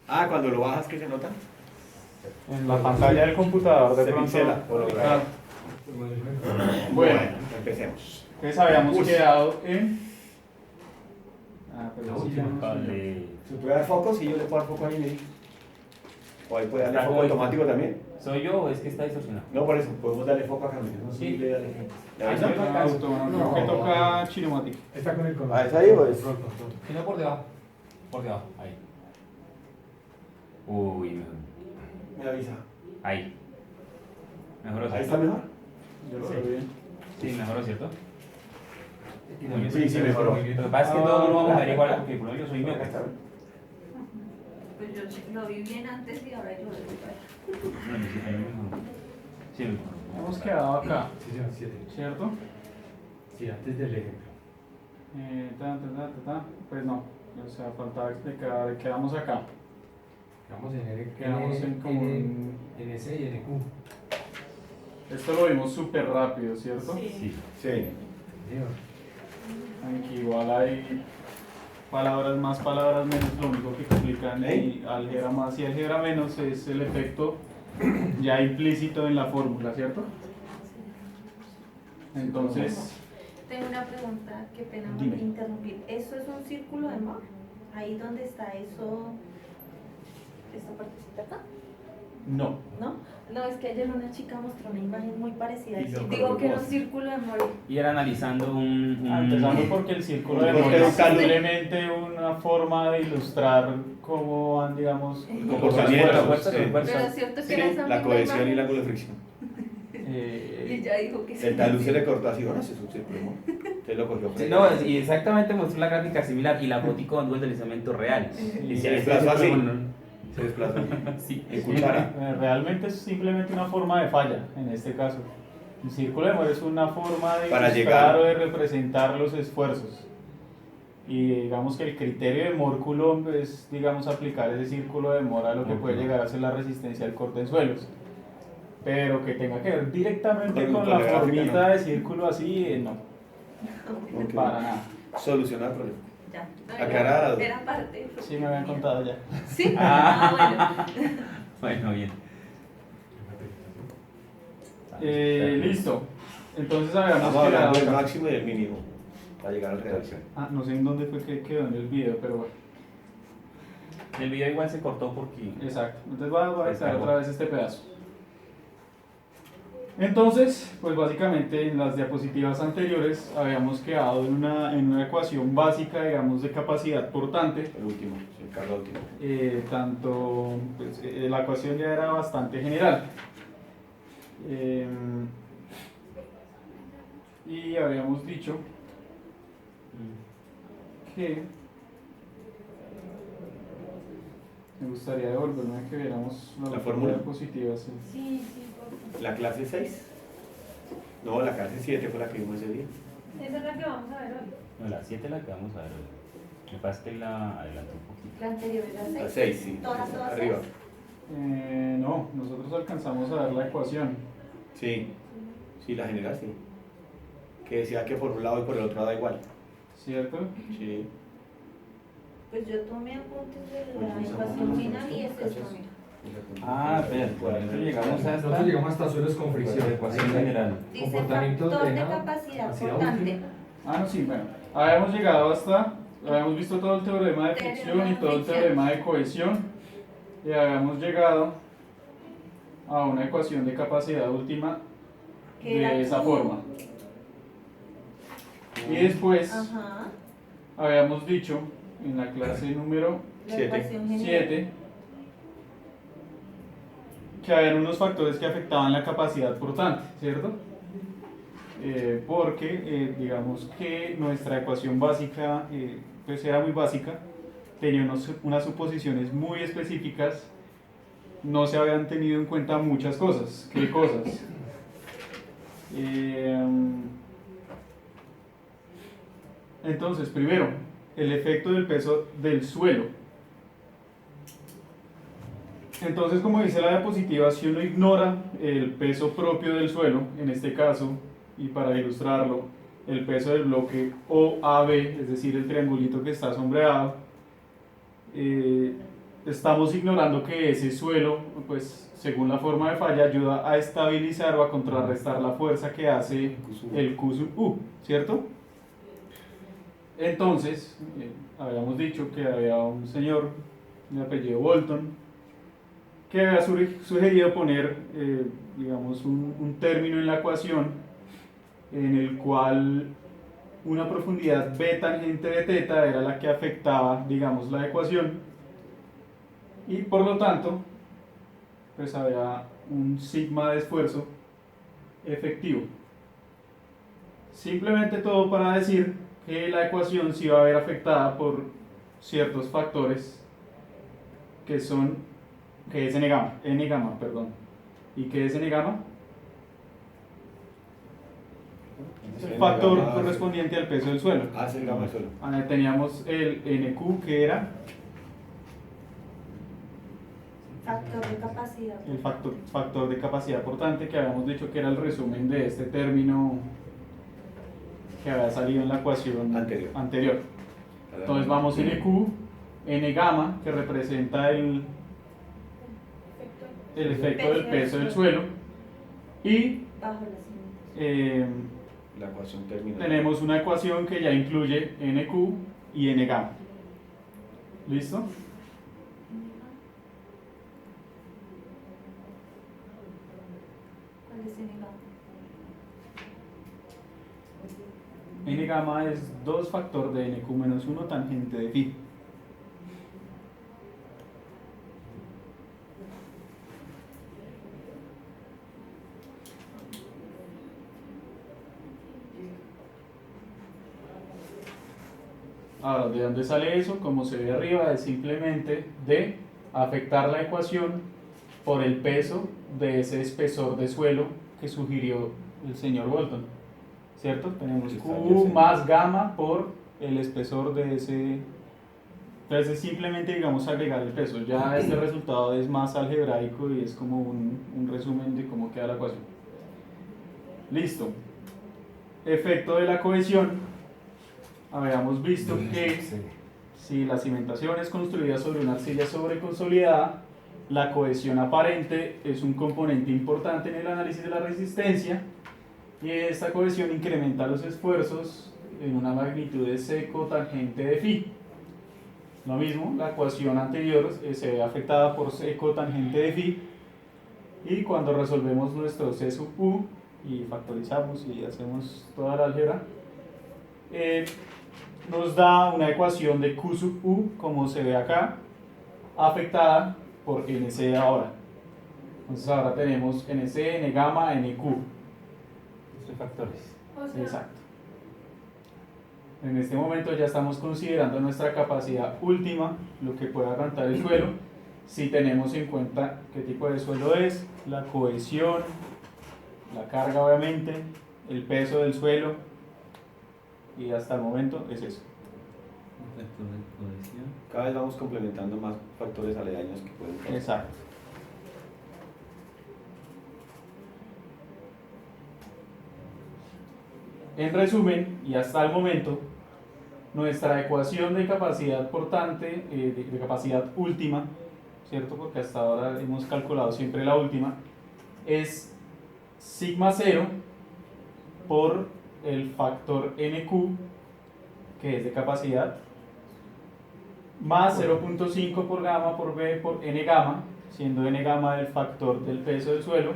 Ah, cuando lo bajas, ¿qué se nota? En la pantalla del computador de Se pronto. pixela, Ah, Bueno, empecemos. entonces habíamos Uy. quedado en. Ah, pero sí, ya no sé. Vale. ¿Se puede dar foco? Si yo le puedo dar foco ahí, Mary. O ahí puede darle Está foco como- automático también. ¿Soy yo o es que está distorsionado? No, por eso, podemos darle foco acá. No sé Sí. si le da ¿Le Ah, avisa? sí. Ah, auto, bueno, creo que toca Chinomatic. Está con el control. Ah, ¿es ahí o es? Si no, por debajo. Por debajo, ahí. Uy, mejor. Me avisa. Ahí. Mejoró, Ahí ¿cierto? está mejor. Yo lo veo bien. Sí, mejoró, ¿cierto? Sí, sí, mejoró. Lo que pasa es que todos no vamos a ver igual porque por ejemplo, yo soy Acá miope. está. Pues yo lo vi bien antes y ahora yo lo veo igual. No, yo sí, ahí mejoró. Sí, mejoró. Hemos quedado acá, Sí, señor, 7. ¿cierto? Sí, antes del ejemplo. Pues no, o sea, faltaba explicar, quedamos acá. Vamos en el Quedamos en como en S y en Q. Esto lo vimos súper rápido, ¿cierto? Sí. Sí. Señor. Aquí igual hay palabras más, palabras menos, lo único que explican y álgebra más y álgebra menos es el efecto ya implícito en la fórmula, ¿cierto? Entonces, Tengo una pregunta, qué pena Dime. interrumpir. ¿Eso es un círculo de Moore? Ahí donde está eso, esta partecita acá, no. ¿no? No, es que ayer una chica mostró una imagen muy parecida. Y lo Digo que era un colocó. círculo de Moore. Y era analizando un. Empezando porque el círculo de Porque Moore es es un simplemente una forma de ilustrar cómo van, digamos, Comportamiento. los Fuerza, Sí. fuerza. Pero es cierto que Sí, era esa la misma cohesión y imagen. el ángulo de fricción. Y eh, ella dijo que sí. El talud se le cortó así, ahora se es un círculo, ¿no? Usted lo cogió. Sí, no, y exactamente mostró la gráfica similar y la fotico con el deslizamiento real. Y si se ahí desplazó está, así. bueno, Se desplazó. Sí, En cuchara. realmente es simplemente una forma de falla, en este caso. El círculo de Moore es una forma de Para ilustrar llegar. o de representar los esfuerzos. Y digamos que el criterio de Moore-Coulomb es, digamos, aplicar ese círculo de Moore a lo que puede llegar a ser la resistencia al corte en suelos. Pero que tenga que ver directamente Con con la la gráfica, formita no. de círculo así, no, Ok. para nada. Solucionar el problema. Ya. No, Aclarar la duda. era parte de lo Sí, que me habían tenía. contado ya. Sí. Ah, bueno, bien. Listo. Entonces habíamos Estamos hablando del quedado acá. máximo y del mínimo para llegar al real. Ah, no sé en dónde fue que quedó en el video, pero bueno. El video igual se cortó porque. Exacto. Entonces voy a editar otra vez este pedazo. Entonces, pues básicamente en las diapositivas anteriores habíamos quedado en una ecuación básica, digamos, de capacidad portante. El último, sí, el cargo último. La ecuación ya era bastante general. Y habíamos dicho que me gustaría devolverme a que viéramos ¿La última fórmula? diapositiva, sí. Sí, sí, por favor. ¿La clase 6? No, la clase 7 fue la que vimos ese día. Esa es la que vamos a ver hoy. No, la 7 es la que vamos a ver hoy. Me pasa que la adelantó un poquito. La anterior era 6. La 6, sí. Todas, Arriba. 6. No, nosotros alcanzamos a ver la ecuación. Sí, sí, la general sí. Que decía que por un lado y por el otro da igual. ¿Cierto? Sí. Pues yo tomé apuntes de la Pues, ecuación final y es esto, ¿cachas? mira. Ah, espera, por eso llegamos hasta Nosotros llegamos hasta suelos con fricción. la ecuación general. Dice Comportamientos factor de drenado, capacidad capacidad portante. última. Ah, no, sí, bueno. Habíamos llegado hasta, habíamos visto todo el teorema de fricción y todo el teorema de cohesión. Y habíamos llegado a una ecuación de capacidad última Que era de esa Q. forma. Y después Ajá. habíamos dicho en la clase número La 7. ecuación general. 7 que habían unos factores que afectaban la capacidad portante, ¿cierto? Porque digamos que nuestra ecuación básica pues era muy básica, tenía unas suposiciones muy específicas, no se habían tenido en cuenta muchas cosas. ¿Qué cosas? Entonces, primero, el efecto del peso del suelo. Entonces, como dice la diapositiva, si uno ignora el peso propio del suelo, en este caso, y para ilustrarlo, el peso del bloque OAB, es decir, el triangulito que está sombreado, estamos ignorando que ese suelo, pues según la forma de falla, ayuda a estabilizar o a contrarrestar la fuerza que hace el Q sub U, ¿cierto? Entonces, habíamos dicho que había un señor de apellido Bolton que había sugerido poner, digamos, un término en la ecuación en el cual una profundidad b tangente de teta era la que afectaba, digamos, la ecuación, y por lo tanto, pues había un sigma de esfuerzo efectivo. Simplemente todo para decir que la ecuación se iba a ver afectada por ciertos factores que es n gamma, perdón. ¿Y qué es n gamma? El factor correspondiente al peso del suelo. Es el gamma del suelo. Teníamos el NQ, que era Factor de capacidad. el factor de capacidad portante, que habíamos dicho que era el resumen de este término que había salido en la ecuación anterior. Entonces vamos NQ, N gamma, que representa el efecto del peso del suelo, y Bajo la cimentación. La ecuación termina. tenemos una ecuación que ya incluye NQ y N gamma. ¿Listo? ¿Cuál es N gamma? N gamma es 2 factor de NQ menos 1 tangente de phi. Ahora, ¿de dónde sale eso? Como se ve arriba, es simplemente de afectar la ecuación por el peso de ese espesor de suelo que sugirió el señor Bolton, ¿cierto? Tenemos Q más gamma por el espesor de ese. Entonces es simplemente, digamos, agregar el peso. Ya este resultado es más algebraico y es como un resumen de cómo queda la ecuación. Listo. Efecto de la cohesión. Habíamos visto que si la cimentación es construida sobre una arcilla sobreconsolidada, la cohesión aparente es un componente importante en el análisis de la resistencia, y esta cohesión incrementa los esfuerzos en una magnitud de C cotangente de phi. Lo mismo, la ecuación anterior se ve afectada por C cotangente de phi, y cuando resolvemos nuestro C sub U y factorizamos y hacemos toda la álgebra, nos da una ecuación de Q sub U, como se ve acá, afectada por NC ahora. Entonces ahora tenemos NC, N gamma, NQ. Estos factores. O sea, Exacto. En este momento ya estamos considerando nuestra capacidad última, lo que puede aguantar el suelo, si tenemos en cuenta qué tipo de suelo es, la cohesión, la carga obviamente, el peso del suelo, y hasta el momento es eso. Factor de cohesión. Cada vez vamos complementando más factores aledaños que pueden pasar. Exacto. En resumen, y hasta el momento, nuestra ecuación de capacidad portante, de capacidad última, ¿cierto? Porque hasta ahora hemos calculado siempre la última, es sigma 0 por el factor NQ, que es de capacidad, más 0.5 por gamma por B por N gamma, siendo N gamma el factor del peso del suelo,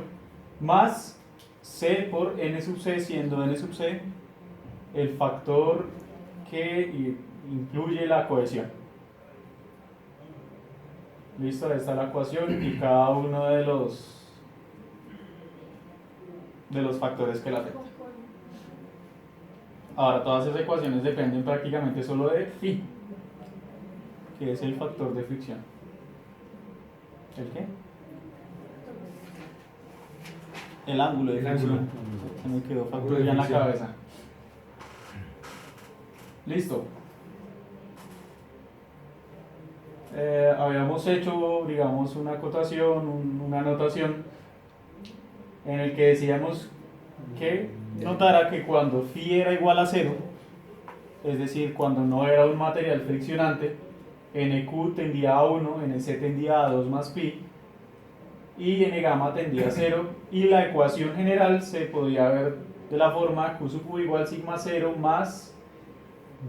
más C por N sub C, siendo N sub C el factor que incluye la cohesión. Listo, ahí está la ecuación y cada uno de los factores que la afectan. Ahora, todas esas ecuaciones dependen prácticamente solo de phi, que es el factor de fricción. ¿El qué? El ángulo de El fricción. ángulo. Se me quedó Ángulo factor de ya en la fricción. cabeza. Listo. Habíamos hecho, digamos, una acotación, una anotación en el que decíamos que notara que cuando phi era igual a 0, es decir, cuando no era un material friccionante, NQ tendía a 1, NC tendía a 2 más pi, y N gamma tendía a 0, y la ecuación general se podía ver de la forma Q sub U igual sigma 0 más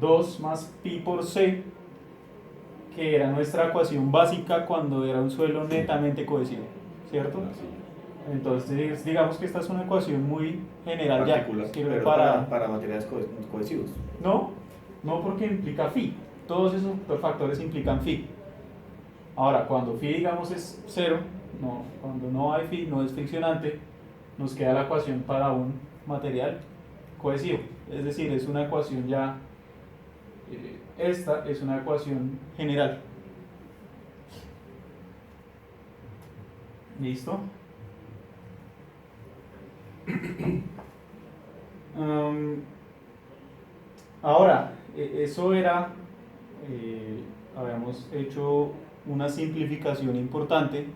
2 más pi por C, que era nuestra ecuación básica cuando era un suelo netamente cohesivo, ¿cierto? Así. Entonces digamos que esta es una ecuación muy general ya, Particular, sirve pero para materiales cohesivos. no porque implica phi, todos esos factores implican phi. Ahora, cuando phi digamos es 0, cuando no hay phi, no es friccionante, nos queda la ecuación para un material cohesivo, es decir, es una ecuación ya, esta es una ecuación general. ¿Listo? Ahora, eso era, habíamos hecho una simplificación importante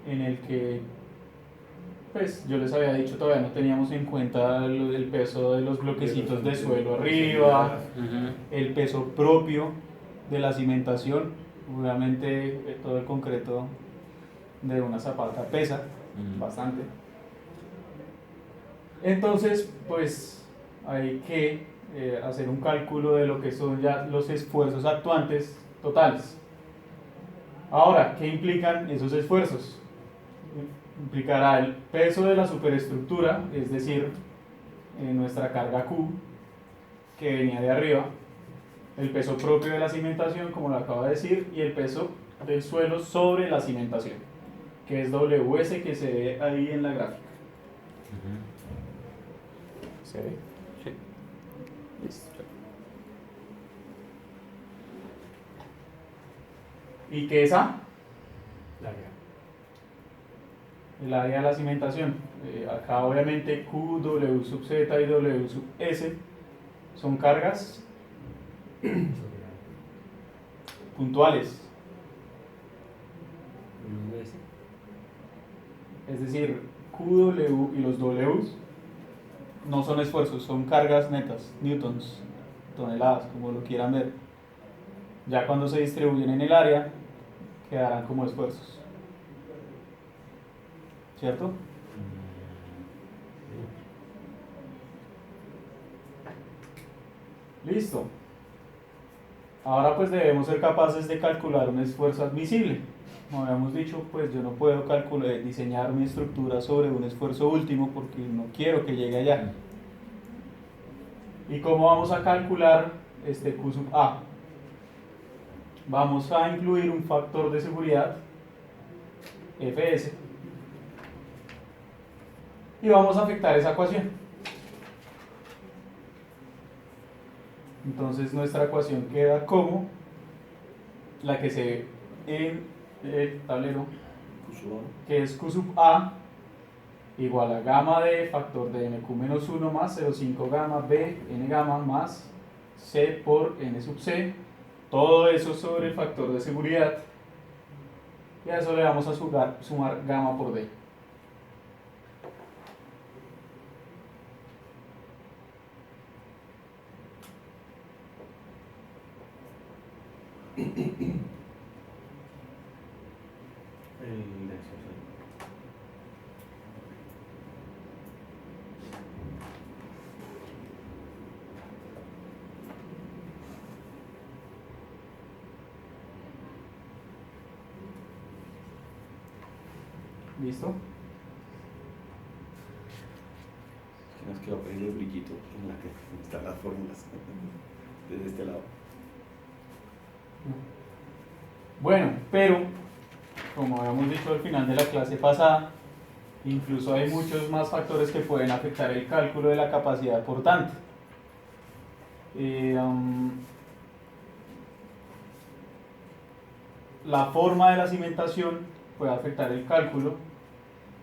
en el que, pues yo les había dicho, todavía no teníamos en cuenta el peso de los bloquecitos de suelo arriba, el peso propio de la cimentación, obviamente todo el concreto de una zapata pesa bastante. Entonces, pues hay que hacer un cálculo de lo que son ya los esfuerzos actuantes totales. Ahora, ¿qué implican esos esfuerzos? Implicará el peso de la superestructura, es decir, nuestra carga Q, que venía de arriba, el peso propio de la cimentación, como lo acabo de decir, y el peso del suelo sobre la cimentación, que es WS, que se ve ahí en la gráfica. ¿Se ve? Sí. Listo. ¿Y qué es A? El área de la cimentación. Acá obviamente Q, W sub Z y W sub S son cargas puntuales. Es decir, Q, W y los Ws no son esfuerzos, son cargas netas, newtons, toneladas, como lo quieran ver. Ya cuando se distribuyen en el área, quedarán como esfuerzos. ¿Cierto? Listo. Ahora pues debemos ser capaces de calcular un esfuerzo admisible. Como habíamos dicho, pues yo no puedo diseñar mi estructura sobre un esfuerzo último porque no quiero que llegue allá. ¿Y cómo vamos a calcular este Q sub A? Vamos a incluir un factor de seguridad, Fs, y vamos a afectar esa ecuación. Entonces nuestra ecuación queda como la que se ve en el tablero, que es Q sub A igual a gamma de factor de NQ menos 1 más 0,5 gamma B N gamma más C por N sub C, todo eso sobre el factor de seguridad, y a eso le vamos a sumar gamma por D. ¿Listo? Nos quedó poniendo el brillito en la que están las fórmulas desde este lado. Bueno, pero como habíamos dicho al final de la clase pasada, incluso hay muchos más factores que pueden afectar el cálculo de la capacidad portante. La forma de la cimentación puede afectar el cálculo,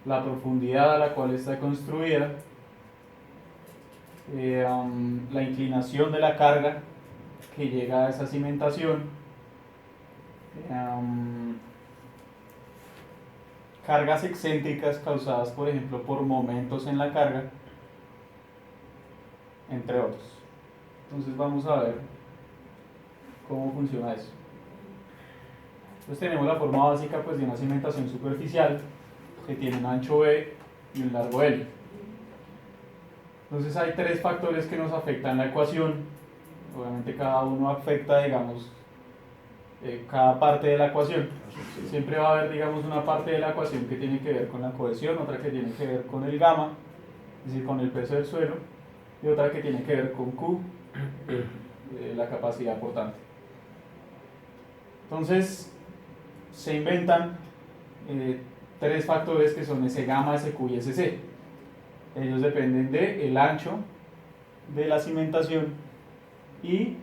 la profundidad a la cual está construida, la inclinación de la carga que llega a esa cimentación, cargas excéntricas causadas por ejemplo por momentos en la carga, entre otros. Entonces vamos a ver cómo funciona eso. Entonces tenemos la forma básica pues, de una cimentación superficial que tiene un ancho B y un largo L. Entonces hay tres factores que nos afectan la ecuación. Obviamente cada uno afecta, digamos, cada parte de la ecuación. Siempre va a haber, digamos, una parte de la ecuación que tiene que ver con la cohesión, otra que tiene que ver con el gamma, es decir, con el peso del suelo, y otra que tiene que ver con Q, la capacidad portante. Entonces, se inventan tres factores que son ese gamma, ese Q y ese C. Ellos dependen del ancho de la cimentación y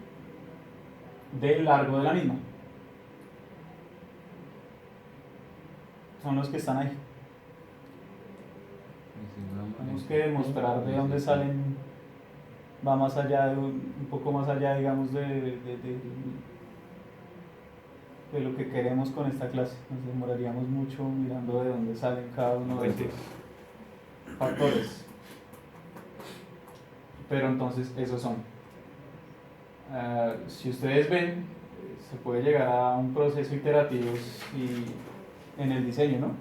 del largo de la misma. Son los que están ahí. Tenemos que demostrar de dónde salen, va más allá de un poco más allá, digamos, de lo que queremos con esta clase. Nos demoraríamos mucho mirando de dónde salen cada uno de estos factores. Pero entonces esos son. Si ustedes ven, se puede llegar a un proceso iterativo en el diseño, ¿no?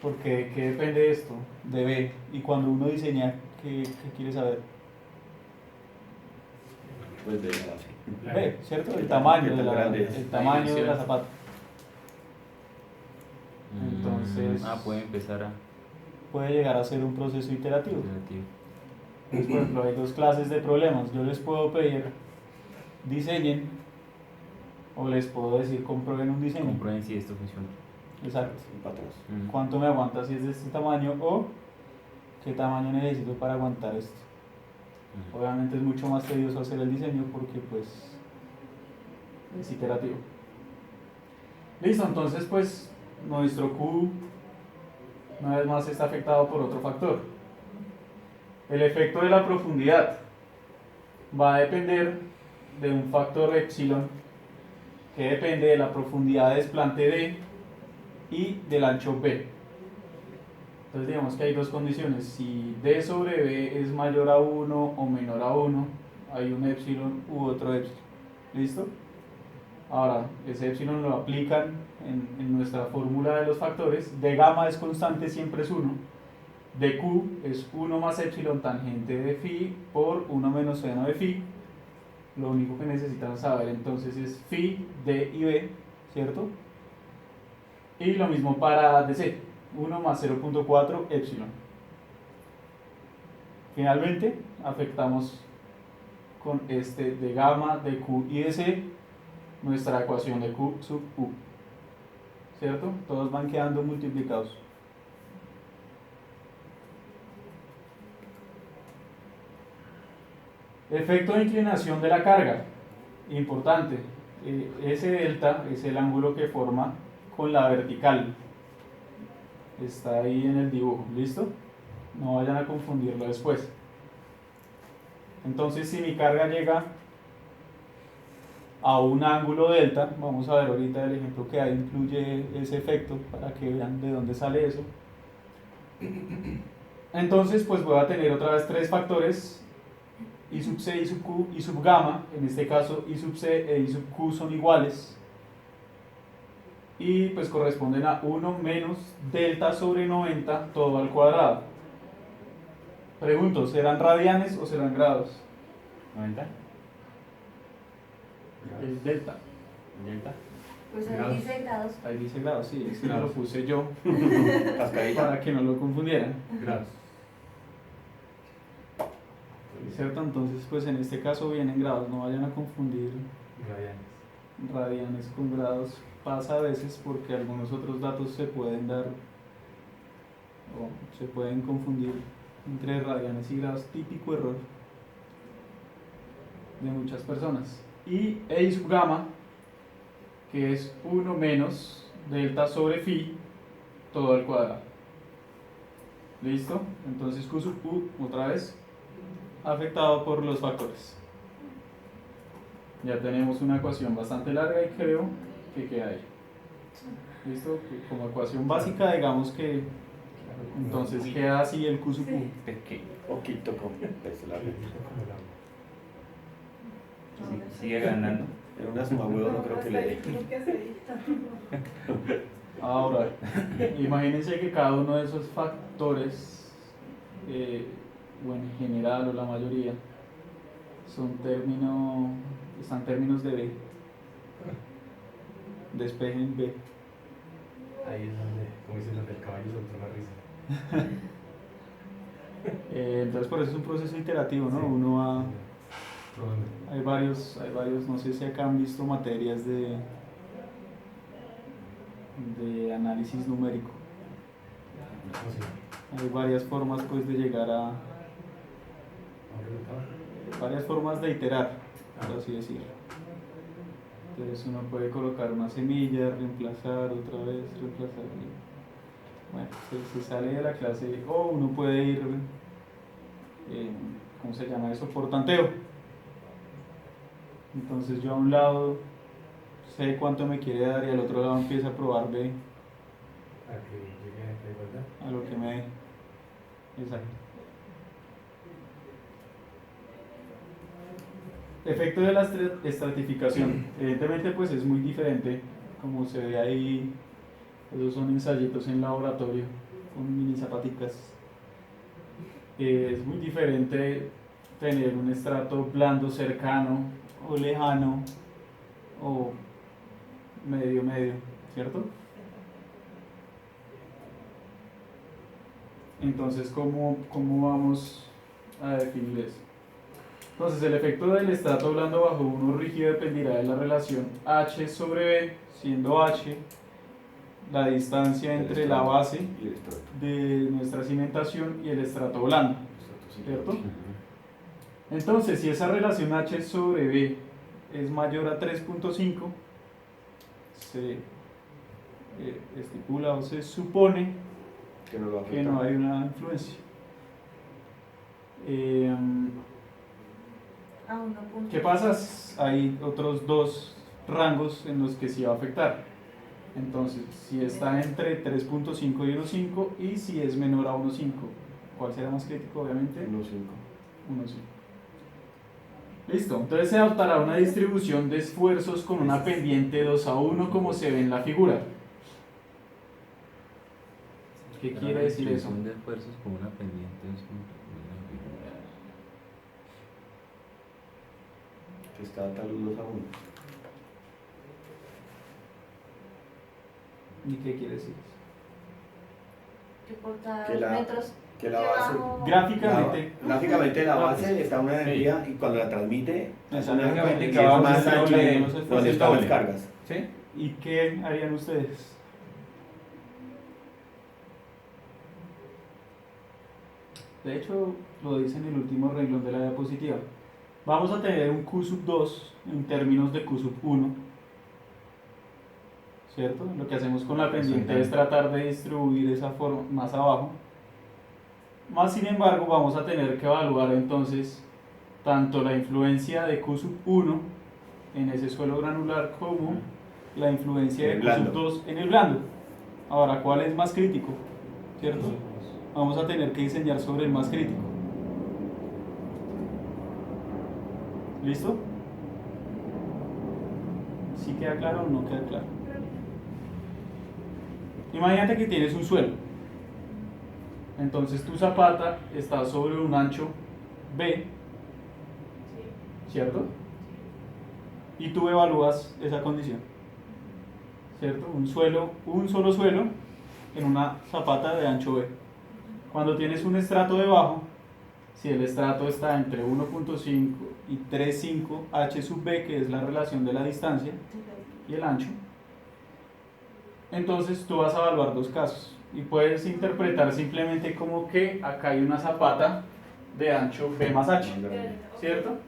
Porque ¿qué depende de esto? De B. Y cuando uno diseña, ¿qué quiere saber? Pues de la base. B, ¿cierto? El tamaño de el tamaño de la zapata. Entonces, puede empezar a... puede llegar a ser un proceso iterativo. Iterativo. Entonces, por ejemplo, hay dos clases de problemas. Yo les puedo pedir diseñen o les puedo decir comprueben un diseño. Comprueben si esto funciona. Exacto. Patrón. ¿Cuánto me aguanta si es de este tamaño o qué tamaño necesito para aguantar esto? Obviamente es mucho más tedioso hacer el diseño porque pues es iterativo. Listo, entonces pues nuestro Q una vez más está afectado por otro factor. El efecto de la profundidad va a depender de un factor epsilon que depende de la profundidad de desplante D y del ancho B. Entonces digamos que hay dos condiciones. Si D sobre B es mayor a 1 o menor a 1, hay un epsilon u otro epsilon. ¿Listo? Ahora, ese epsilon lo aplican en nuestra fórmula de los factores. De gamma es constante, siempre es 1. De Q es 1 más epsilon tangente de phi por 1 menos seno de phi. Lo único que necesitan saber entonces es phi, D y B, ¿cierto? Y lo mismo para DC, 1 más 0.4 epsilon. Finalmente, afectamos con este de gamma, de Q y de C, nuestra ecuación de Q sub U. ¿Cierto? Todos van quedando multiplicados. Efecto de inclinación de la carga. Importante. Ese delta es el ángulo que forma con la vertical. Está ahí en el dibujo. ¿Listo? No vayan a confundirlo después. Entonces, si mi carga llega a un ángulo delta, vamos a ver ahorita el ejemplo que ahí incluye ese efecto para que vean de dónde sale eso. Entonces, pues voy a tener otra vez tres factores, I sub C, I sub Q, I sub gamma. En este caso, I sub C e I sub Q son iguales. Y pues corresponden a 1 menos delta sobre 90 todo al cuadrado. Pregunto, ¿serán radianes o serán grados? ¿90? El delta. ¿Delta? Pues ahí Grados. dice grados. Ahí dice grados, sí, es que lo Grados. puse yo Cascarita. para que no lo confundieran. Grados. ¿Cierto? Entonces, pues en este caso vienen grados, no vayan a confundir Radianes. radianes con grados. Pasa a veces porque algunos otros datos se pueden dar o se pueden confundir entre radianes y grados, típico error de muchas personas. Y E sub gamma, que es 1 menos delta sobre phi todo al cuadrado. ¿Listo? Entonces Q sub U otra vez afectado por los factores. Ya tenemos una ecuación bastante larga y creo que queda ahí. ¿Listo? Como ecuación básica, digamos que entonces queda así el Q sub U. Pequeño. Poquito con peso la red. Sigue ganando. En una suma huevo no creo que le dé. Ahora, imagínense que cada uno de esos factores, o en general o la mayoría, están términos de B. Despejen B. Ahí es donde, como dicen, donde el caballo soltó la risa. Entonces por eso es un proceso iterativo, ¿no? Sí. Uno va... Probando. Hay varios, no sé si acá han visto materias de análisis numérico. ¿Cómo se llama? Hay varias formas pues de llegar a... ¿A un resultado? varias formas de iterar, por así decirlo. Entonces uno puede colocar una semilla, reemplazar otra vez, reemplazar. Bueno, se sale de la clase o uno puede ir, ¿cómo se llama eso? Por tanteo. Entonces yo a un lado sé cuánto me quiere dar y al otro lado empiezo a probar B A que llegue a la igualdad. a lo que me dé. Exacto. Efecto de la estratificación. Evidentemente pues es muy diferente, como se ve ahí, esos son ensayitos en laboratorio con mini zapaticas. Es muy diferente tener un estrato blando cercano o lejano o medio, ¿cierto? Entonces, ¿cómo vamos a definir eso? Entonces, el efecto del estrato blando bajo uno rígido dependerá de la relación H sobre B, siendo H la distancia entre la base Y el estrato. de nuestra cimentación y el estrato blando, ¿cierto? Entonces, si esa relación H sobre B es mayor a 3.5, se estipula o se supone Que no lo va a que no hay una influencia. ¿Qué pasa? Hay otros dos rangos en los que sí va a afectar. Entonces, si está entre 3.5 y 1.5 y si es menor a 1.5, ¿cuál será más crítico? Obviamente 1,5. 1.5. Listo, entonces se adoptará una distribución de esfuerzos con una pendiente 2:1 como se ve en la figura. ¿Qué quiere decir eso? Distribución de esfuerzos con una pendiente. Que está tal 2:1. ¿Y qué quiere decir eso? Que por cada Que la- metros Que la base. debajo- Gráficamente, Gráficamente la base está una energía y cuando la transmite es una Gráficamente es que abajo más es el ancho doble, donde es están las doble. cargas. ¿Sí? ¿y qué harían ustedes? De hecho, lo dice en el último renglón de la diapositiva. Vamos a tener un Q sub 2 en términos de Q sub 1, ¿cierto? Lo que hacemos con la pendiente es tratar de distribuir esa forma más abajo. Más sin embargo, vamos a tener que evaluar entonces tanto la influencia de Q sub 1 en ese suelo granular como la influencia de En el Q sub blando. 2 en el blando. Ahora, ¿cuál es más crítico? ¿Cierto? Vamos a tener que diseñar sobre el más crítico. ¿Listo? ¿Sí queda claro o no queda claro? Imagínate que tienes un suelo. Entonces tu zapata está sobre un ancho B, ¿cierto? Y tú evalúas esa condición, ¿cierto? Un solo suelo en una zapata de ancho B. Cuando tienes un estrato debajo, si el estrato está entre 1.5 y 3.5 H sub B, que es la relación de la distancia y el ancho, entonces tú vas a evaluar dos casos y puedes interpretar simplemente como que acá hay una zapata de ancho B más H, ¿cierto?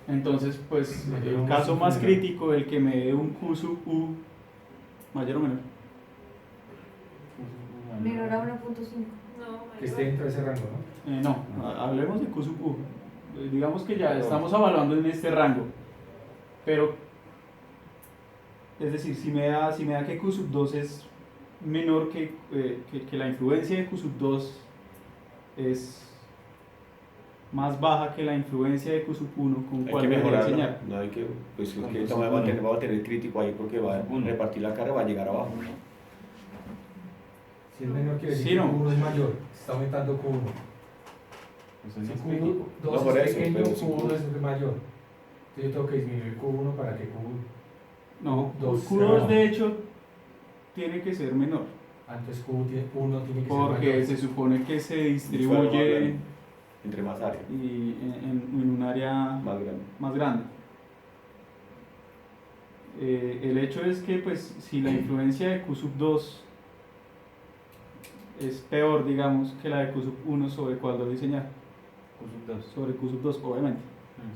Entonces, pues el caso más crítico, el que me dé un Q sub U mayor o menor. menor a 1.5. Que esté dentro de ese rango, ¿no? No, hablemos de Q sub U. Digamos que ya estamos evaluando en este rango, pero es decir, si me da que Q sub 2 es menor que la influencia de Q sub 2 es más baja que la influencia de Q sub 1, ¿con Hay cuál que debería mejorarlo. diseñar? No hay que, pues es Con que Q va a sub tener, uno. va a tener crítico ahí porque va a Q sub uno. repartir la carga, va a llegar abajo. Si es menor, quiere decir Sí, que no. Q1 es mayor. Se está aumentando Q1. Eso es Si más Q2 crítico. No, es por eso, pequeño, pero si Q1 Q- es mayor. Entonces yo tengo que disminuir Q1 para que Q1. No, Dos, Q2 no. de hecho tiene que ser menor, Antes Q1 tiene que ser porque mayor. se supone que se fuera más distribuye grande, entre más área, y en un área más grande. más grande. El hecho es que pues si la influencia de Q sub 2 es peor, digamos, que la de Q sub 1, ¿sobre cuál lo diseñar? Q sub 2. Sobre Q sub 2, obviamente.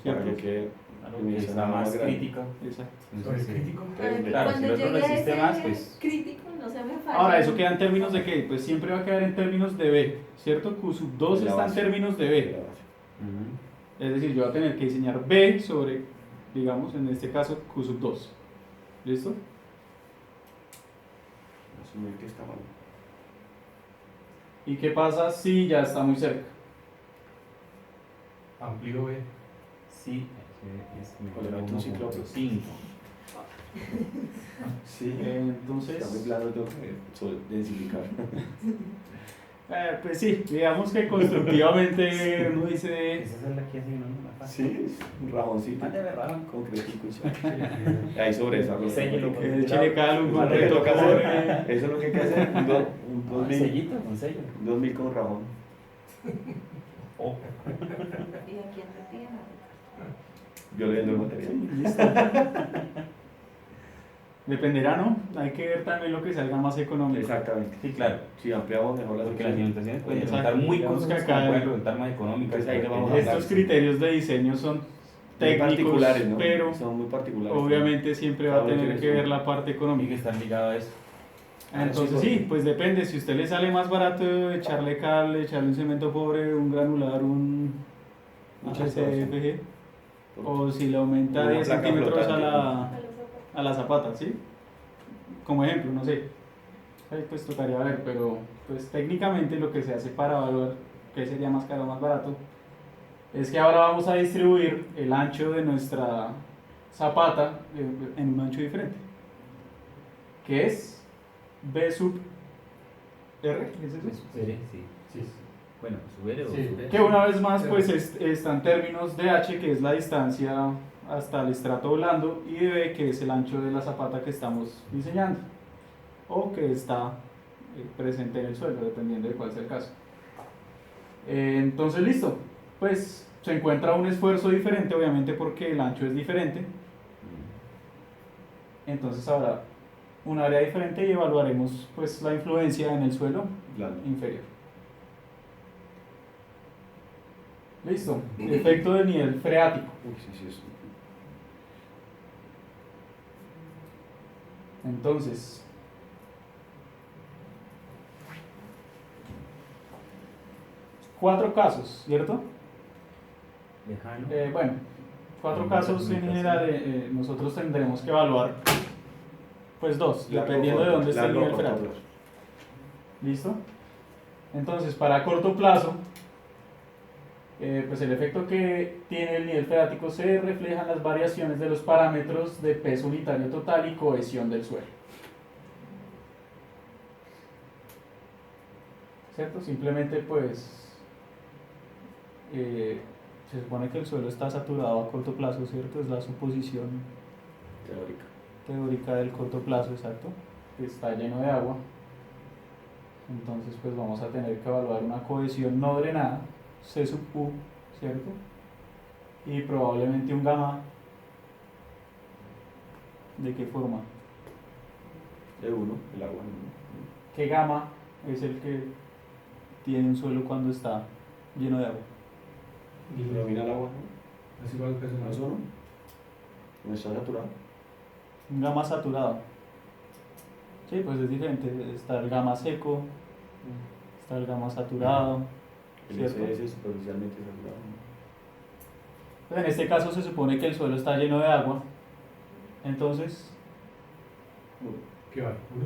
Para ¿Cierto? que quede Claro, en que esa es la más más grande. crítica. Exacto. Sobre el Entonces, sí. crítico. Claro, si el otro llegue a resiste ese más, pues- crítico, no se me falla. Ahora, ¿eso queda en términos de qué? Pues siempre va a quedar en términos de B, ¿cierto? Q sub 2 De la está en base. términos de de B. la base. Ujú. Es decir, yo voy a tener que diseñar B sobre, digamos, en este caso, Q sub 2. ¿Listo? Asumir que está mal. ¿Y qué pasa si ya está muy cerca? Amplio B. Sí, es O le meto un ciclo. 5. Sí. Entonces, Está muy plano, tengo que densificar. pues sí, digamos que constructivamente uno dice, Esa es la que hace uno, ¿no? Sí, un rajoncito. Mándeme rajón. Concretico. Y ahí sobre esa. Séllelo, échele cal, un Eso es lo que concreto toca cobre. hacer. Eso es lo que hay que hacer. Un Un 2000. sellito, un sello. 2000 con rajón. Oh. ¿Y a quién te piden? Yo le vendo el material. Sí, listo. Dependerá, ¿no? Hay que ver también lo que salga más económico. Exactamente. Sí, claro. Si ampliamos mejor las Porque las opciones. cimentaciones pueden Exacto. resultar muy Digamos que costosas, acá como pueden el- resultar más económicas. Pues ahí le vamos a porque- hablar. Estos criterios de diseño son Muy técnicos, particulares, ¿no? pero Son muy particulares. obviamente siempre va Cada a uno tener tiene que su- ver la parte Tiene que económica. estar ligado a eso. Entonces sí, pues depende, si a usted le sale más barato echarle cal, echarle un cemento pobre, un granular, un Muchas HCFG, o si le aumenta Una 10 placa centímetros flotante. a la zapata, ¿sí? Como ejemplo, no sé. Ahí pues tocaría ver, pero pues técnicamente lo que se hace para evaluar qué sería más caro o más barato es que ahora vamos a distribuir el ancho de nuestra zapata en un ancho diferente, que es B sub R, ¿es eso? Pues, sí. Sí. Bueno, subir o Sí. subir. Que una vez más pues está en términos de H, que es la distancia hasta el estrato blando, y de B, que es el ancho de la zapata que estamos diseñando o que está presente en el suelo, dependiendo de cuál sea el caso. Entonces listo, pues se encuentra un esfuerzo diferente, obviamente porque el ancho es diferente. Entonces habrá un área diferente y evaluaremos pues la influencia en el suelo Blando. inferior. Listo, efecto del nivel freático. Uy, sí, sí, eso. Entonces, cuatro casos, ¿cierto? Lejano. Bueno, cuatro En casos la en general nosotros tendremos que evaluar, pues dos, Largo, dependiendo de corto, dónde esté el largo, nivel corto, freático. plazo. ¿Listo? Entonces, para corto plazo, pues el efecto que tiene el nivel freático se refleja en las variaciones de los parámetros de peso unitario total y cohesión del suelo. ¿Cierto? Simplemente pues se supone que el suelo está saturado a corto plazo, ¿cierto? Es la suposición Teórica. teórica del corto plazo, exacto, que está lleno de agua. Entonces pues vamos a tener que evaluar una cohesión no drenada, C sub U, ¿cierto? Y probablemente un gamma. ¿De qué forma? De uno, el agua. ¿Qué gamma es el que tiene un suelo cuando está lleno de agua? Domina el agua, ¿no? Es igual al peso ¿No más eso no? ¿No está saturado? Un gamma saturado. Sí, pues es diferente. Está el gamma seco, está el gamma saturado. El ¿Cierto? SS es superficialmente saturado. Pues en este caso se supone que el suelo está lleno de agua. Entonces, ¿Qué vale? ¿Uno?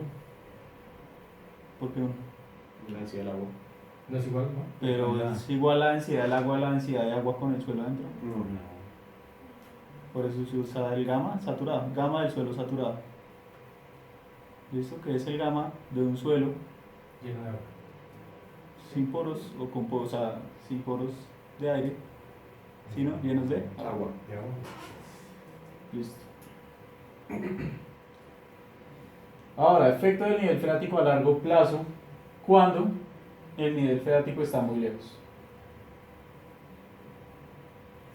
¿por qué uno? La densidad del agua. No es igual, ¿no? pero es igual la densidad del agua a la densidad de agua con el suelo dentro. No. Por eso se usa el gamma saturado, gamma del suelo saturado. ¿Listo? Que es el gamma de un suelo Lleno de agua. sin poros o con poros, o sea, sin poros de aire, ¿sí, no? Llenos de Agua. De agua. Listo. Ahora, efecto del nivel freático a largo plazo cuando el nivel freático está muy lejos.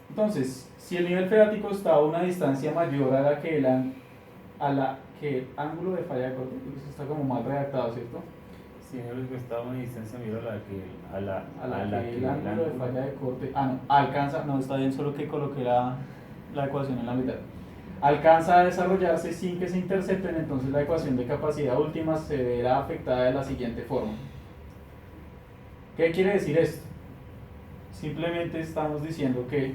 Entonces, si el nivel freático está a una distancia mayor a la que el ángulo de falla de corte, porque eso está como mal redactado, ¿cierto? Sí, yo estaba a una distancia mayor a la que El ángulo de falla de corte, no, alcanza, no está bien, solo que coloqué la ecuación en la mitad. Alcanza a desarrollarse sin que se intercepten, entonces la ecuación de capacidad última se verá afectada de la siguiente forma. ¿Qué quiere decir esto? Simplemente estamos diciendo que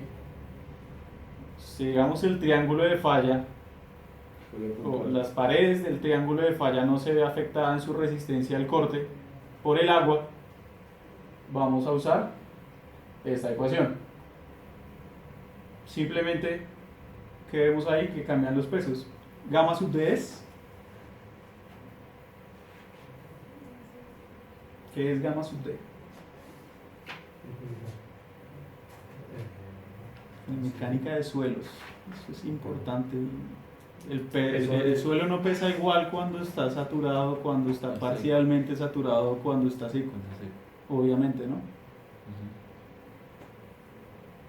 si digamos el triángulo de falla o las paredes del triángulo de falla no se ve afectada en su resistencia al corte por el agua, vamos a usar esta ecuación. Simplemente, ¿qué vemos ahí? Que cambian los pesos. Gamma sub d es, ¿qué es gamma sub d? En mecánica de suelos, eso es importante. El suelo no pesa igual cuando está saturado, cuando está parcialmente saturado, cuando está seco, obviamente, ¿no?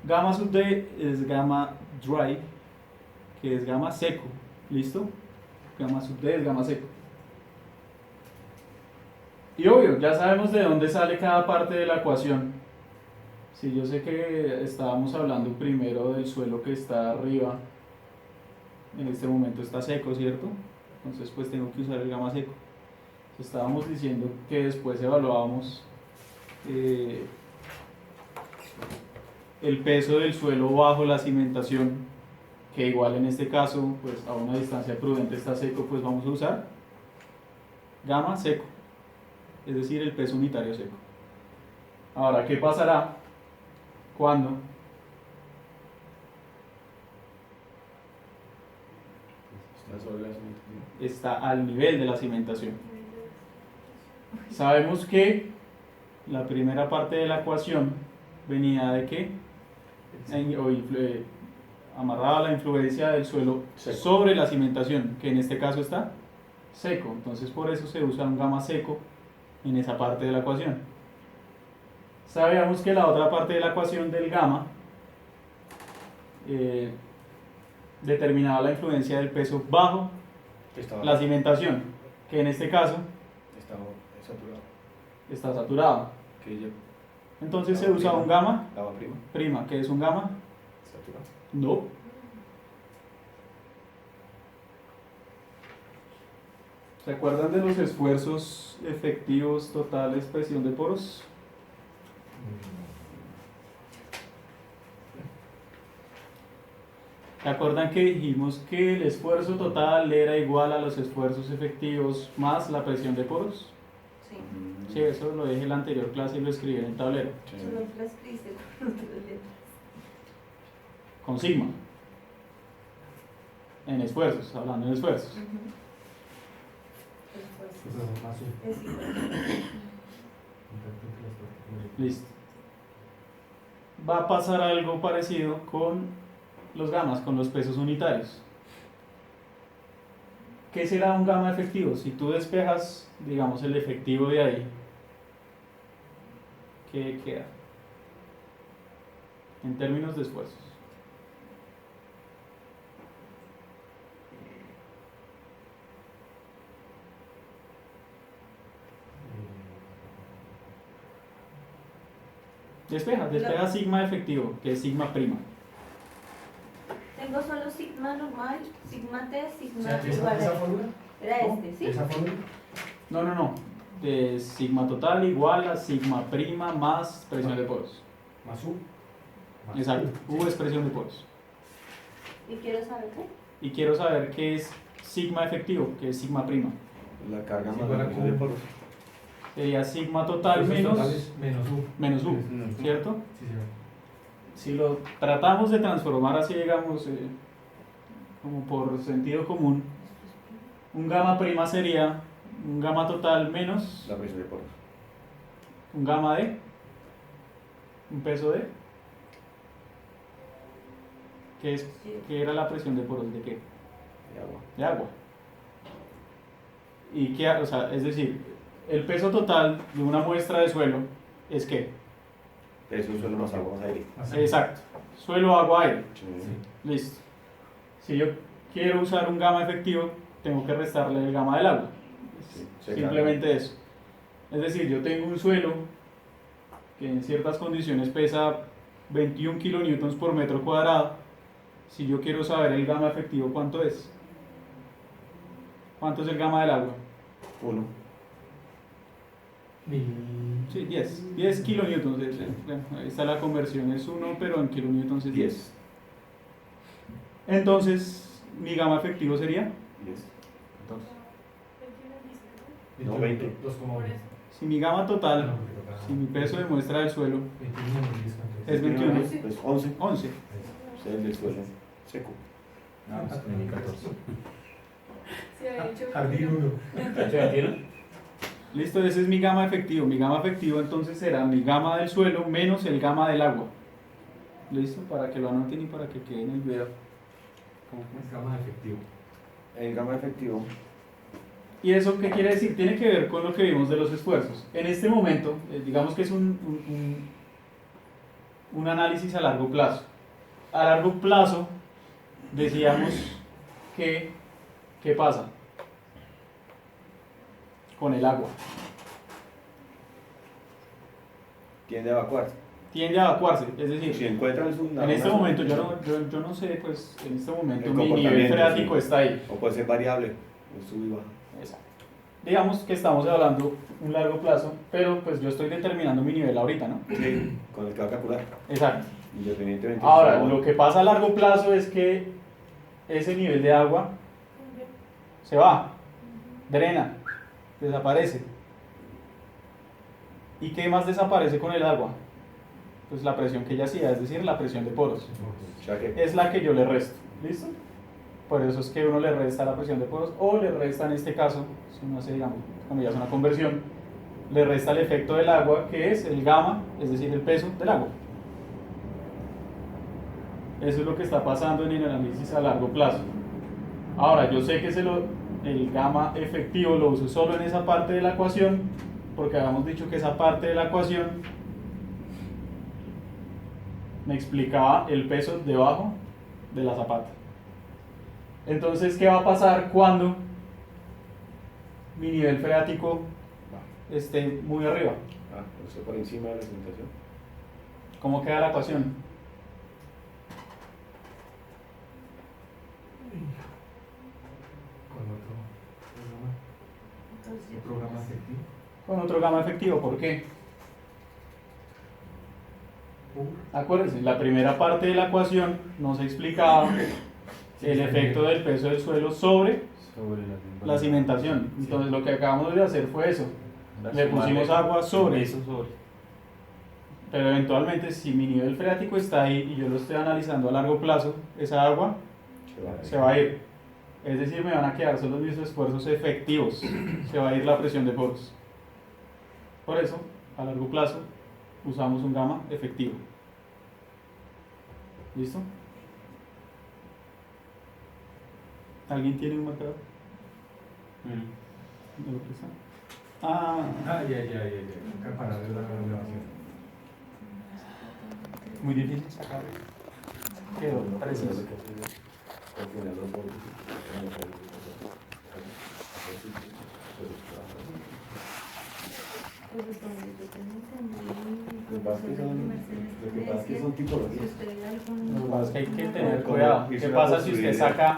Gamma sub d es gamma dry, que es gamma seco, ¿listo? Gamma sub d es gamma seco. Y obvio, ya sabemos de dónde sale cada parte de la ecuación. Si yo sé que estábamos hablando primero del suelo que está arriba, en este momento está seco, ¿cierto? Entonces pues tengo que usar el gamma seco. Estábamos diciendo que después evaluábamos el peso del suelo bajo la cimentación, que igual en este caso, pues a una distancia prudente está seco, pues vamos a usar gamma seco, es decir, el peso unitario seco. Ahora, ¿qué pasará cuando Está sobre la cimentación. está al nivel de la cimentación? Sabemos que la primera parte de la ecuación venía de que amarraba la influencia del suelo Seco. sobre la cimentación, que en este caso está seco. Entonces por eso se usa un gamma seco en esa parte de la ecuación. Sabíamos que la otra parte de la ecuación del gamma determinaba la influencia del peso bajo la cimentación, que en este caso Está saturado. está saturado. Que ya Entonces se usa un gamma daba prima. prima. ¿Qué es un gamma? Saturado. No. ¿Se acuerdan de los esfuerzos efectivos totales presión de poros? ¿Se acuerdan que dijimos que el esfuerzo total era igual a los esfuerzos efectivos más la presión de poros? Sí. Sí, eso lo dije en la anterior clase y lo escribí en el tablero. Sí. Solo lo escribiste con otras letras. Con sigma. En esfuerzos, hablando de esfuerzos. Esfuerzos. Es igual. Listo. Va a pasar algo parecido con los gammas, con los pesos unitarios. ¿Qué será un gamma efectivo? Si tú despejas, digamos, el efectivo de ahí, ¿qué queda? En términos de esfuerzos. Despeja sigma efectivo, que es sigma prima. Tengo solo sigma normal, sigma T, O sigma sea, igual. ¿esa fórmula? Era este, ¿sí? ¿Esa fórmula? No. De sigma total igual a sigma prima más presión de poros. Más U. Más Exacto, U. U es presión de poros. Y quiero saber qué. Y quiero saber qué es sigma efectivo, qué es sigma prima. La carga Sí, más buena la presión de Q. poros. sería sigma total Fuerzas menos, totales menos U. ¿cierto? Sí, señor. Si lo tratamos de transformar así, digamos, como por sentido común, un gamma prima sería un gamma total menos La presión de poros. un gamma de, un peso de, ¿qué era la presión de poros? ¿De qué? De agua. De agua. Y qué, o sea, es decir, el peso total de una muestra de suelo es ¿qué? Eso suelo más agua, más aire. Así. Exacto. Suelo, agua, aire. Sí. Listo. Si yo quiero usar un gamma efectivo, tengo que restarle el gamma del agua. Sí, se Simplemente eso. Es decir, yo tengo un suelo que en ciertas condiciones pesa 21 kilonewtons por metro cuadrado. Si yo quiero saber el gamma efectivo, ¿cuánto es? ¿Cuánto es el gamma del agua? 1. Sí, 10. 10 kilonewtons. Bueno, ahí está la conversión, es 1, pero en kilonewtons es 10. 10. Entonces, mi gamma efectivo sería, 10. No, 20. 2,1. si mi gamma Ah, total, no, porque toca- si mi peso de muestra del suelo 21 menos 10, ¿cuánto es 21, Pues 11. 11. Es el del suelo seco. No, pues tenía 14. Se había hecho Jardín 1. ¿Se metieron? Listo, ese es mi gamma efectivo. Mi gamma efectivo entonces será mi gamma del suelo menos el gamma del agua. Listo, para que lo anoten y para que quede en el video. Es gama de efectivo. El gamma efectivo. ¿Y eso qué quiere decir? Tiene que ver con lo que vimos de los esfuerzos. En este momento, digamos que es un análisis a largo plazo. A largo plazo, decíamos que, ¿qué pasa con el agua? Tiende a evacuarse. Tiende a evacuarse, es decir, Si encuentran en este momento, yo no sé, pues en este momento El mi nivel comportamiento, freático sí. está ahí. O puede ser variable. O sube y baja. Exacto. Digamos que estamos hablando un largo plazo, pero pues yo estoy determinando mi nivel ahorita, ¿no? Sí, con el que va a calcular. Exacto. Independientemente. Ahora, de si lo que pasa a largo plazo es que ese nivel de agua se va, drena, desaparece. ¿Y qué más desaparece con el agua? Pues la presión que ella hacía, es decir, la presión de poros. O sea que Es la que yo le resto. ¿Listo? Por eso es que uno le resta la presión de poros o le resta en este caso, si uno hace, digamos, cuando ya es una conversión, le resta el efecto del agua que es el gamma, es decir, el peso del agua. Eso es lo que está pasando en el análisis a largo plazo. Ahora, yo sé que el gamma efectivo lo uso solo en esa parte de la ecuación, porque habíamos dicho que esa parte de la ecuación me explicaba el peso debajo de la zapata. Entonces, ¿qué va a pasar cuando mi nivel freático esté muy arriba? eso por encima de la presentación. ¿Cómo queda la ecuación? Con otro programa efectivo. Con otro gamma efectivo, ¿por qué? Acuérdense, la primera parte de la ecuación nos explicaba el efecto del peso del suelo sobre Sobre la cimentación. Entonces lo que acabamos de hacer fue eso. Le pusimos agua sobre. Eso sobre. Pero eventualmente si mi nivel freático está ahí y yo lo estoy analizando a largo plazo, esa agua se va a ir. Es decir, me van a quedar solo mis esfuerzos efectivos. Se va a ir la presión de poros. Por eso, a largo plazo, usamos un gamma efectivo. ¿Listo? ¿Alguien tiene un marcador? ¿Me lo prestan? Ya. Acá para ver la grabación. Muy difícil sacar. Quedó preciso. Pues hasta donde yo tengo Lo que pasa es que son tipologías. Si usted ve Lo que algún... pasa es que hay que tener Como cuidado. ¿Qué hizo pasa la si usted posibilidad. saca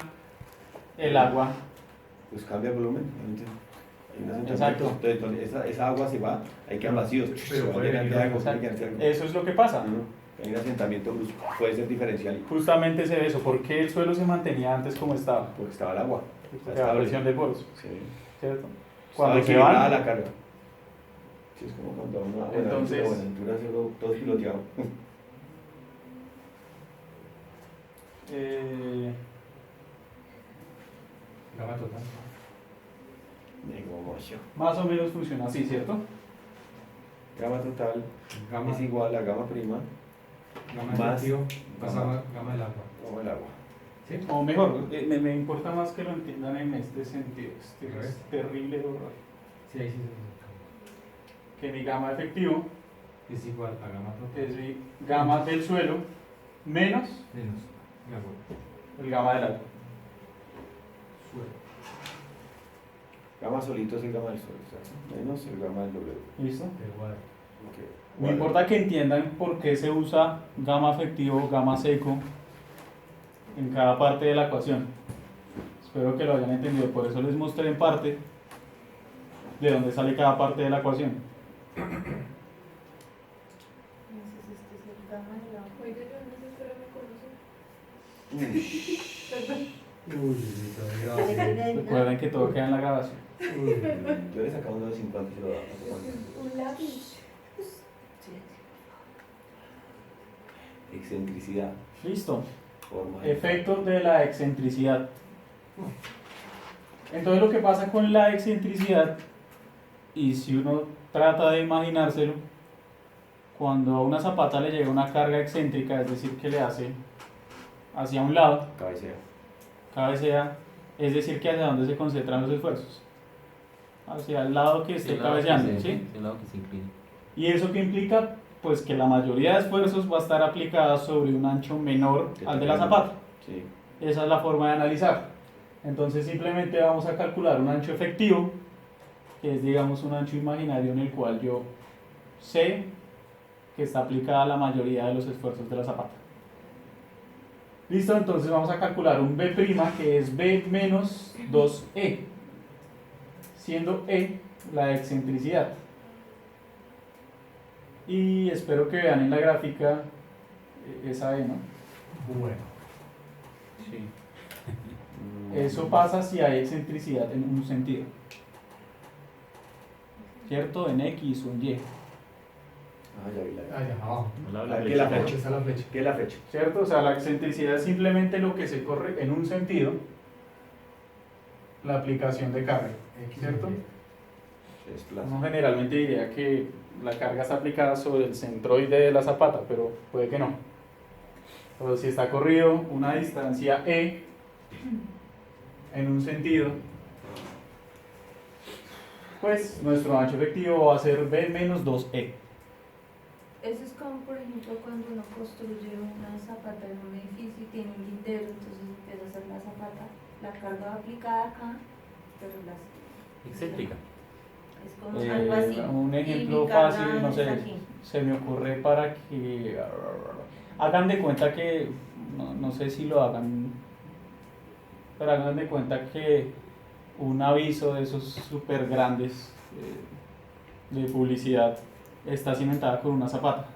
el agua? Pues cambia el volumen. Hay un Exacto. asentamiento, entonces esa agua se va, hay que vacíos. Pero Se va a puede llenar de venir agua, Exacto. tiene que hacer algo. Eso es lo que pasa. Hay un asentamiento brusco, puede ser diferencial, Justamente se ve eso. ¿Por qué el suelo se mantenía antes como estaba? porque estaba el agua. Porque la presión de poros, Sí. ¿cierto? Cuando Cuando se equilibrada van, la carga. Sí, es como cuando uno Entonces- en Buenaventura solo todo piloteado. Gama total. Negocio. Más o menos funciona así, ¿cierto? Gama total Gama, es igual a gama prima gama más efectivo, gama- gama del agua. como el agua. ¿Sí? O mejor, me importa más que lo entiendan en este sentido. Este A ver. es terrible horror. Sí, ahí sí se Que mi gama efectivo es igual a gama total. es mi gama del suelo menos Menos agua. el gama del agua. Suelo. Gama solito es el gama del suelo, ¿sabes? Menos el gama del W. ¿Listo? Del water. Ok. Me importa que entiendan por qué se usa gama efectivo, gama seco en cada parte de la ecuación. Espero que lo hayan entendido, por eso les mostré en parte de dónde sale cada parte de la ecuación. Entonces este es el gamma del agua. Oiga, yo no sé si usted me conoce. Uy, todavía grabado. Recuerden que todo queda en la grabación. Uy. Yo le sacaba uno de 50 y se lo daba. Un lápiz. Excentricidad. Listo. Forma de- Efectos de la excentricidad. Entonces lo que pasa con la excentricidad, y si uno trata de imaginárselo, cuando a una zapata le llega una carga excéntrica, es decir, que le hace hacia un lado, Cabecea. cabecea, es decir, que hacia dónde se concentran los esfuerzos. Hacia el lado que esté cabeceando, ¿sí? El lado que se incline. ¿Y eso qué implica? Pues que la mayoría de esfuerzos va a estar aplicada sobre un ancho menor al de la zapata. Sí. Esa es la forma de analizar. Entonces simplemente vamos a calcular un ancho efectivo, que es digamos un ancho imaginario en el cual yo sé que está aplicada la mayoría de los esfuerzos de la zapata. Listo, entonces vamos a calcular un B' que es B menos 2E, siendo E la excentricidad. Y espero que vean en la gráfica esa E, ¿no? Bueno. Sí. Eso pasa si hay excentricidad en un sentido. ¿Cierto? En X o en Y. Ah, ya vi la. Allá abajo. Al lado de la Aquí la flechita. fecha. Está la flecha. ¿Qué es la fecha? ¿Cierto? O sea, la excentricidad es simplemente lo que se corre en un sentido, la aplicación de carga. ¿Cierto? Es plaza. Uno generalmente diría que la carga está aplicada sobre el centroide de la zapata, pero puede que no. Pero si está corrido una distancia E en un sentido, pues nuestro ancho efectivo va a ser B menos 2E. Eso es como, por ejemplo, cuando uno construye una zapata en un edificio y tiene un lindero, entonces empieza a hacer la zapata, la carga va aplicada acá, pero las... Excéntrica. Es como algo así. Un Y ejemplo mi carga fácil, no es sé, aquí. se me ocurre para que hagan de cuenta que, no sé si lo hagan, pero hagan de cuenta que un aviso de esos súper grandes de publicidad está cimentada con una zapata.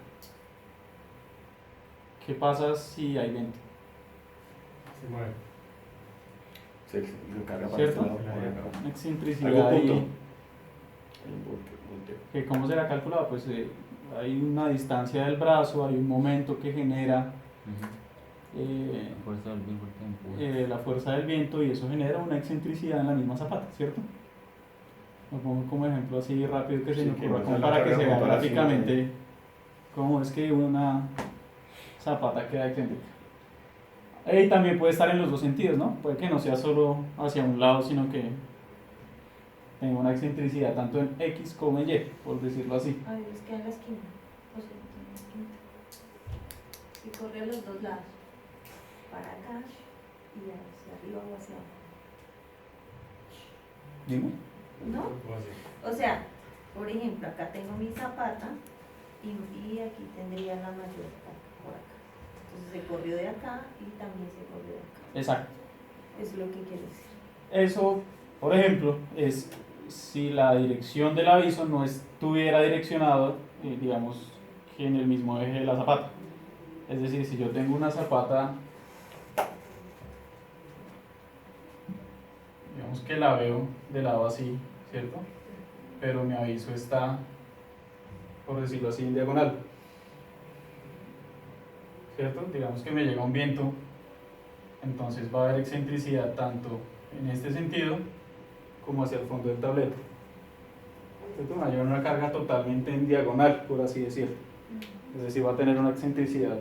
¿Qué pasa si hay viento? Se mueve. Se carga para ¿Cierto? este lado, por acá. Una excentricidad Algo ahí, punto. El volteo. que ¿cómo será calculado? Pues hay una distancia del brazo, hay un momento que genera La fuerza del viento empuja. la fuerza del viento y eso genera una excentricidad en la misma zapata, ¿cierto? Lo pongo como ejemplo así rápido que se Sí, me que ocurra, no como sea la para que carga se vea comparación, gráficamente cómo es que una zapata queda excéntrica. Y también puede estar en los dos sentidos, ¿no? Puede que no sea solo hacia un lado, sino que tenga una excentricidad tanto en X como en Y, por decirlo así. Ay, es que en la esquina. O sea, en la esquina. Y corre a los dos lados. Para acá y hacia arriba o hacia abajo. Dime. ¿No? ¿Cómo así? O sea, por ejemplo, acá tengo mi zapata y aquí tendría la mayor carga por acá. Entonces se corrió de acá y también se corrió de acá. Exacto. Eso es lo que quiere decir. Eso, por ejemplo, es si la dirección del aviso no estuviera direccionado, digamos, que en el mismo eje de la zapata. Es decir, si yo tengo una zapata, digamos que la veo de lado así, ¿cierto? Pero mi aviso está por decirlo así, en diagonal. ¿Cierto? Digamos que me llega un viento, entonces va a haber excentricidad tanto en este sentido como hacia el fondo del tablero. ¿Cierto? Me va a llevar una carga totalmente en diagonal, por así decirlo. Es decir, va a tener una excentricidad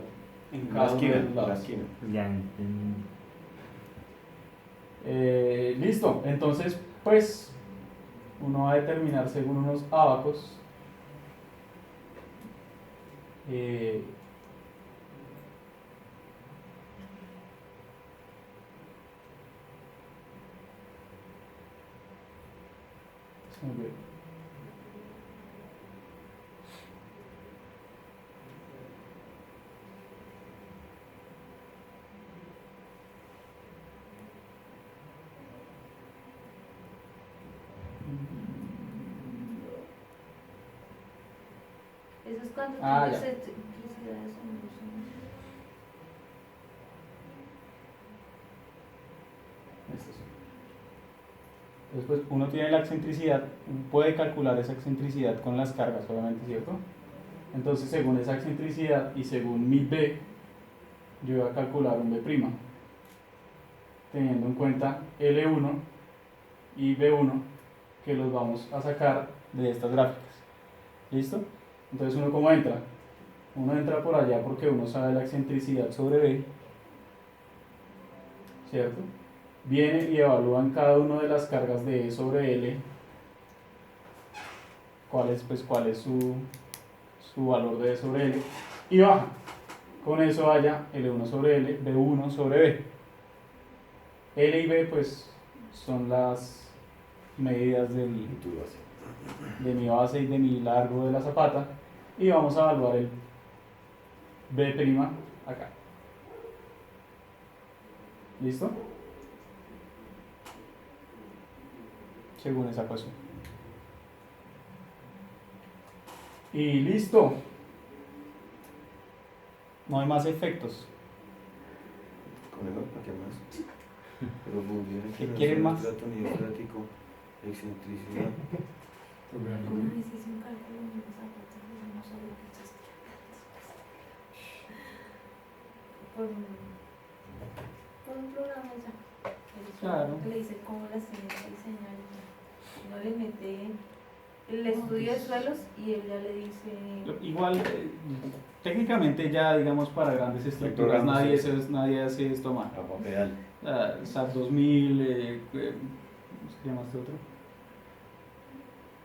en La cada uno esquina, de los la lados. esquina. Ya entendí. Listo, entonces pues uno va a determinar según unos ábacos Eso es cuando Ah, tienes ya. excentricidades en los Estos. Entonces, pues uno tiene la excentricidad, puede calcular esa excentricidad con las cargas, obviamente, ¿cierto? Entonces, según esa excentricidad y según mi B, yo voy a calcular un B', teniendo en cuenta L1 y B1, que los vamos a sacar de estas gráficas. ¿Listo? Entonces, ¿uno cómo entra? Uno entra por allá porque uno sabe la excentricidad sobre B, ¿cierto? Viene y evalúa en cada una de las cargas de E sobre L cuál es su valor de E sobre L y baja. Con eso vaya L1 sobre L, B1 sobre B. L y B pues son las medidas de mi base y de mi largo de la zapata y vamos a evaluar el B' acá. ¿Listo? Según esa ecuación. Y listo. No hay más efectos. Con eso, ¿para qué más? Pero muy bien. ¿Qué quieren más? Nivel estático, excentricidad. Una vez hice un cálculo en los zapatos y no sabía que existía. Por un programa ya. Claro. Que le dice cómo las tiene que diseñar. Uno le mete el estudio de suelos y él ya le dice. Igual, técnicamente ya, digamos, para grandes estructuras programas, nadie, sí. nadie hace esto mal. A pedal. SAP 2000, ¿cómo se llama este otro?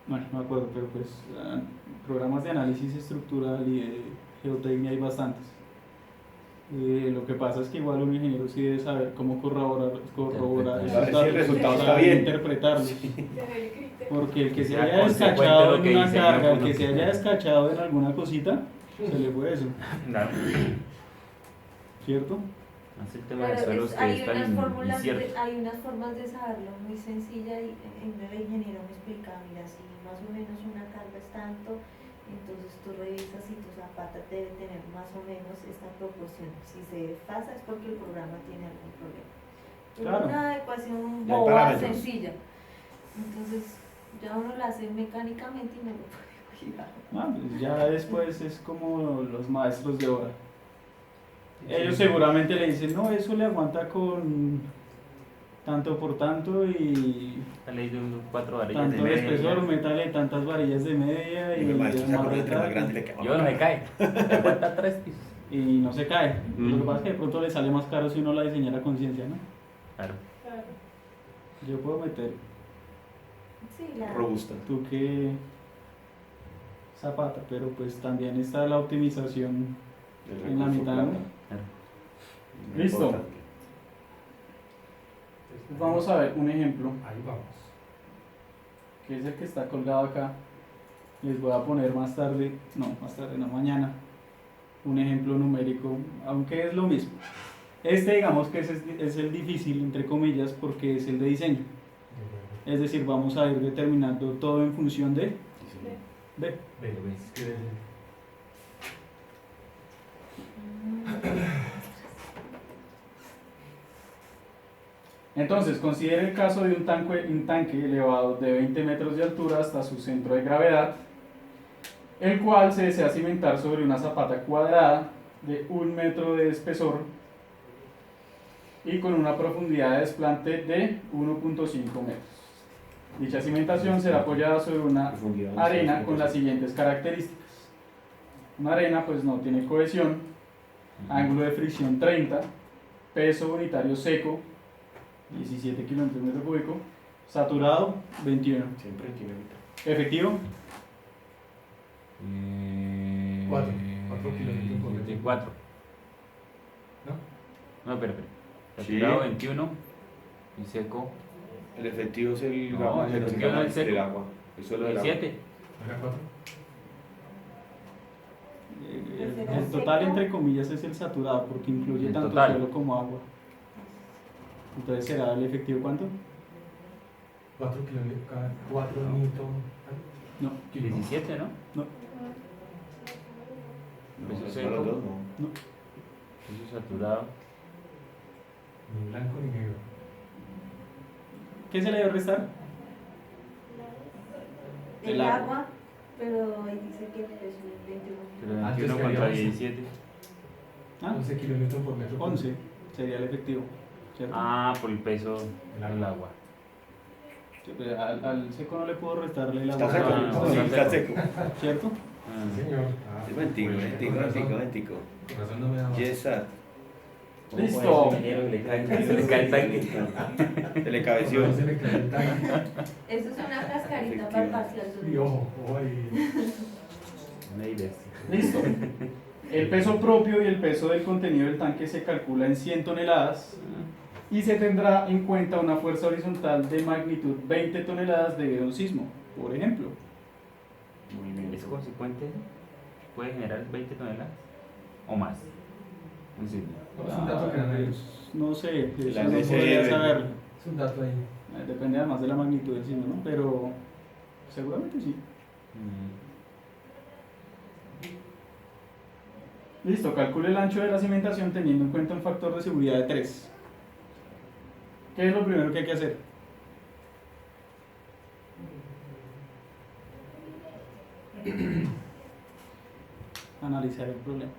Bueno, no me acuerdo, pero pues programas de análisis estructural y de geotecnia hay bastantes. Lo que pasa es que igual un ingeniero sí debe saber cómo corroborar Interpretar. esos A ver si datos, el resultado está saber bien. interpretarlos. Tener el criterio. Porque el que se Sea haya consecuente descachado lo en que una diseñó carga, el uno. que se haya descachado en alguna cosita, se le fue eso, Claro. ¿cierto? Hace el tema de Claro, suelos que hay es tan unas fórmulas, incierto. hay unas formas de saberlo muy sencilla y el ingeniero me explicaba, mira, si más o menos una carga es tanto, entonces tú revisas si tu zapata debe tener más o menos esta proporción. Si se desfasa es porque el programa tiene algún problema. Es Claro. una ecuación Ya hay boba, parámetros. sencilla. Entonces ya uno la hace mecánicamente y me lo puede cuidar. Pues ya después es como los maestros de obra. Ellos seguramente le dicen, no, eso le aguanta con tanto por tanto y Esta ley de 4 varillas de tanto de espesor, media. métale tantas varillas de media Y el maestro se acuerda amarre entre más tal, grande le queda. Yo no me cae. Me aguanta 3 pisos. y no se cae. Lo que Mm. pasa es que de pronto le sale más caro si uno la diseñara a conciencia, ¿no? Claro. Claro. Yo puedo meter, Sí, la, Robusta. tú que zapata, pero pues también está la optimización El en la recurso mitad, plata. ¿no? Claro. Muy Listo. importante. Pues vamos a ver un ejemplo, Ahí vamos. que es el que está colgado acá. Les voy a poner más tarde, no, mañana, un ejemplo numérico, aunque es lo mismo. Este digamos que es el difícil, entre comillas, porque es el de diseño. Es decir, vamos a ir determinando todo en función de Sí, señor. B. Ven, es que Entonces, considere el caso de un tanque elevado de 20 metros de altura hasta su centro de gravedad. el cual se desea cimentar sobre una zapata cuadrada de 1 metro de espesor y con una profundidad de desplante de 1.5 metros. Dicha cimentación será apoyada sobre una Profundidad, arena sí, con las siguientes características. Una arena pues no tiene cohesión, ángulo de fricción 30, peso unitario seco 17 kilómetros por metro cúbico, saturado 21. Siempre tiene mitad. Efectivo 4 kilómetros por metro. 4. ¿No? No, espera. Sí. Saturado 21 y seco El efectivo es el No, gramo el que no se efectivo llama es el seco. del agua. Eso es lo del agua. 7. ¿Era 4? El total entre comillas es el saturado porque incluye El tanto total. suelo como agua. Entonces será el efectivo ¿cuánto? 4 kilómetros, 4 newton. No, 17, ¿no? no, No, Eso es es para los seco. dos, no. Peso saturado. Ni blanco ni negro. ¿qué se le debe restar? El agua, pero ahí dice que el peso es 21. Pero Antes 21 contra queríamos- 17. ¿Ah? 11 kilómetros por metro. cúbico. 11 sería el efectivo, ¿cierto? Ah, por el peso del agua. Sí, pues, al seco no le puedo restarle el Está agua, seco, Ah, no, sí, está está seco. ¿cierto? Ah, Sí, señor. Es mentico, mentico, mentico, mentico. Con razón no me da más. Yes, sir. Listo. le cae el tanque. Se le cabeció. No se le cae el tanque. Eso es una cascarita para parcial. Y ojo, ojo ahí. Una idea. Listo. El peso propio y el peso del contenido del tanque se calcula en 100 toneladas y se tendrá en cuenta una fuerza horizontal de magnitud 20 toneladas debido a un sismo, por ejemplo. Muy bien. ¿Es consecuente? ¿Puede generar 20 toneladas? ¿O más? Un sismo. Es un dato que no hay. No sé, eso La no NCR. podría saberlo. Es un dato ahí. Depende además de la magnitud del sismo, ¿no? Pero seguramente sí. Listo, calcule el ancho de la cimentación teniendo en cuenta un factor de seguridad de 3. ¿Qué es lo primero que hay que hacer? Analizar el problema.